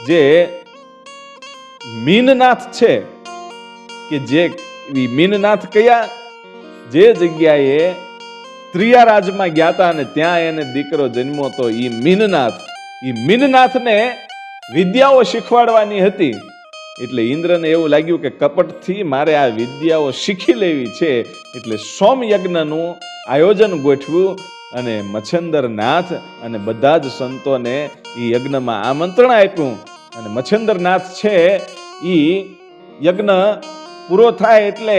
જે મીનનાથ છે કે જે મીનનાથ કયા જે જગ્યાએ ત્રિયા રાજમાં ગયા હતા અને ત્યાં એને દીકરો જન્મ્યો હતો એ મીનનાથને વિદ્યાઓ શીખવાડવાની હતી. એટલે ઇન્દ્રને એવું લાગ્યું કે કપટથી મારે આ વિદ્યાઓ શીખી લેવી છે. એટલે સોમયજ્ઞનું આયોજન ગોઠવ્યું અને મચ્છંદરનાથ અને બધા જ સંતોને એ યજ્ઞમાં આમંત્રણ આપ્યું. અને મચ્છંદરનાથ છે એ યજ્ઞ પૂરો થાય એટલે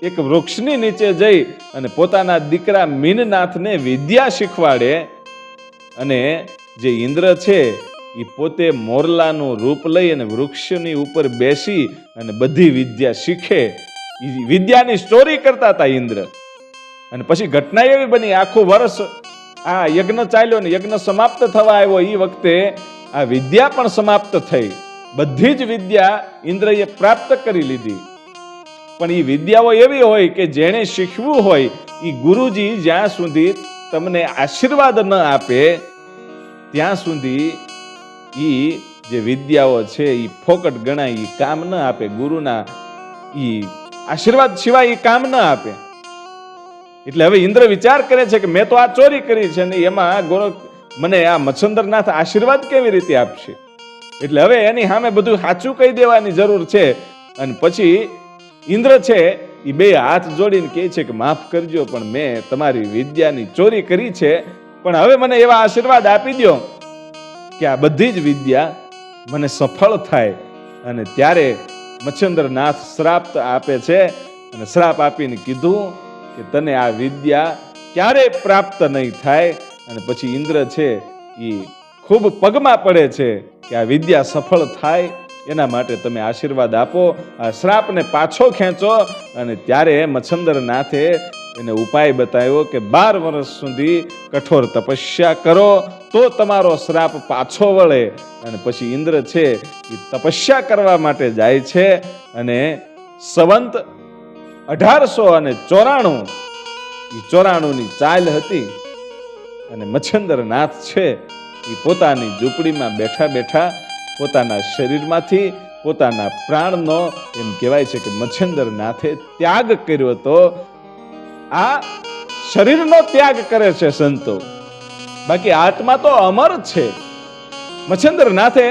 એક વૃક્ષની નીચે જઈ અને પોતાના દીકરા મીનનાથને વિદ્યા શીખવાડે. અને જે ઇન્દ્ર છે એ પોતે મોરલાનું રૂપ લઈ અને વૃક્ષની ઉપર બેસી અને બધી વિદ્યા શીખે. વિદ્યાની સ્ટોરી કરતા હતા ઇન્દ્ર. અને પછી ઘટના એવી બની, આખું વર્ષ આ યજ્ઞ ચાલ્યો ને યજ્ઞ સમાપ્ત થવા આવ્યો એ વખતે આ વિદ્યા પણ સમાપ્ત થઈ. બધી જ વિદ્યા ઇન્દ્રએ પ્રાપ્ત કરી લીધી. પણ એ વિદ્યાઓ એવી હોય કે જેણે શીખવું હોય એ ગુરુજી જ્યાં સુધી તમને આશીર્વાદ ન આપે ત્યાં સુધી એ જે વિદ્યાઓ છે એ ફોકટ ગણાય, એ કામ ન આપે. ગુરુના એ આશીર્વાદ સિવાય એ કામ ન આપે. એટલે હવે ઇન્દ્ર વિચાર કરે છે કે મેં તો આ ચોરી કરી છે ને એમાં મને આ મચ્છંદરનાથ આશીર્વાદ કેવી રીતે આપશે? એટલે હવે એની સામે બધું સાચું કહી દેવાની જરૂર છે. અને પછી ઇન્દ્ર છે એ બે હાથ જોડીને કહે છે કે માફ કરજો, પણ મેં તમારી વિદ્યાની ચોરી કરી છે, પણ હવે મને એવા આશીર્વાદ આપી દો કે આ બધી જ વિદ્યા મને સફળ થાય. અને ત્યારે મચ્છંદરનાથ શ્રાપ આપે છે અને શ્રાપ આપીને કીધું કે તને આ વિદ્યા ક્યારે પ્રાપ્ત નહીં થાય. અને પછી ઇન્દ્ર છે એ ખૂબ પગમાં પડે છે કે આ વિદ્યા સફળ થાય એના માટે તમે આશીર્વાદ આપો, આ શ્રાપને પાછો ખેંચો. અને ત્યારે મચ્છંદરનાથે એને ઉપાય બતાવ્યો કે 12 વર્ષ સુધી કઠોર તપસ્યા કરો તો તમારો શ્રાપ પાછો વળે. અને પછી ઇન્દ્ર છે એ તપસ્યા કરવા માટે જાય છે. અને સંવંત 1894 ની ચાલ હતી. અને મચ્છંદરનાથ છે એ પોતાની ઝૂંપડીમાં બેઠા બેઠા પોતાના શરીરમાંથી પોતાના પ્રાણનો એમ કહેવાય છે કે મચ્છંદરનાથે ત્યાગ કર્યો હતો. આ શરીરનો ત્યાગ કરે છે સંતો, બાકી આત્મા તો અમર છે. મચ્છંદરનાથે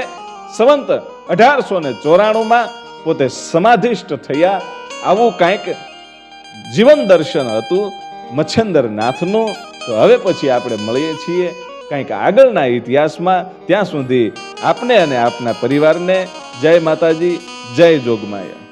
સંવંત 1894 પોતે સમાધિષ્ઠ થયા. આવું કંઈક જીવન દર્શન હતું મચ્છંદર નાથનું. તો હવે પછી આપણે મળીએ છીએ કંઈક આગળના ઇતિહાસમાં. ત્યાં સુધી આપને અને આપના પરિવારને જય માતાજી, જય જોગમાયા.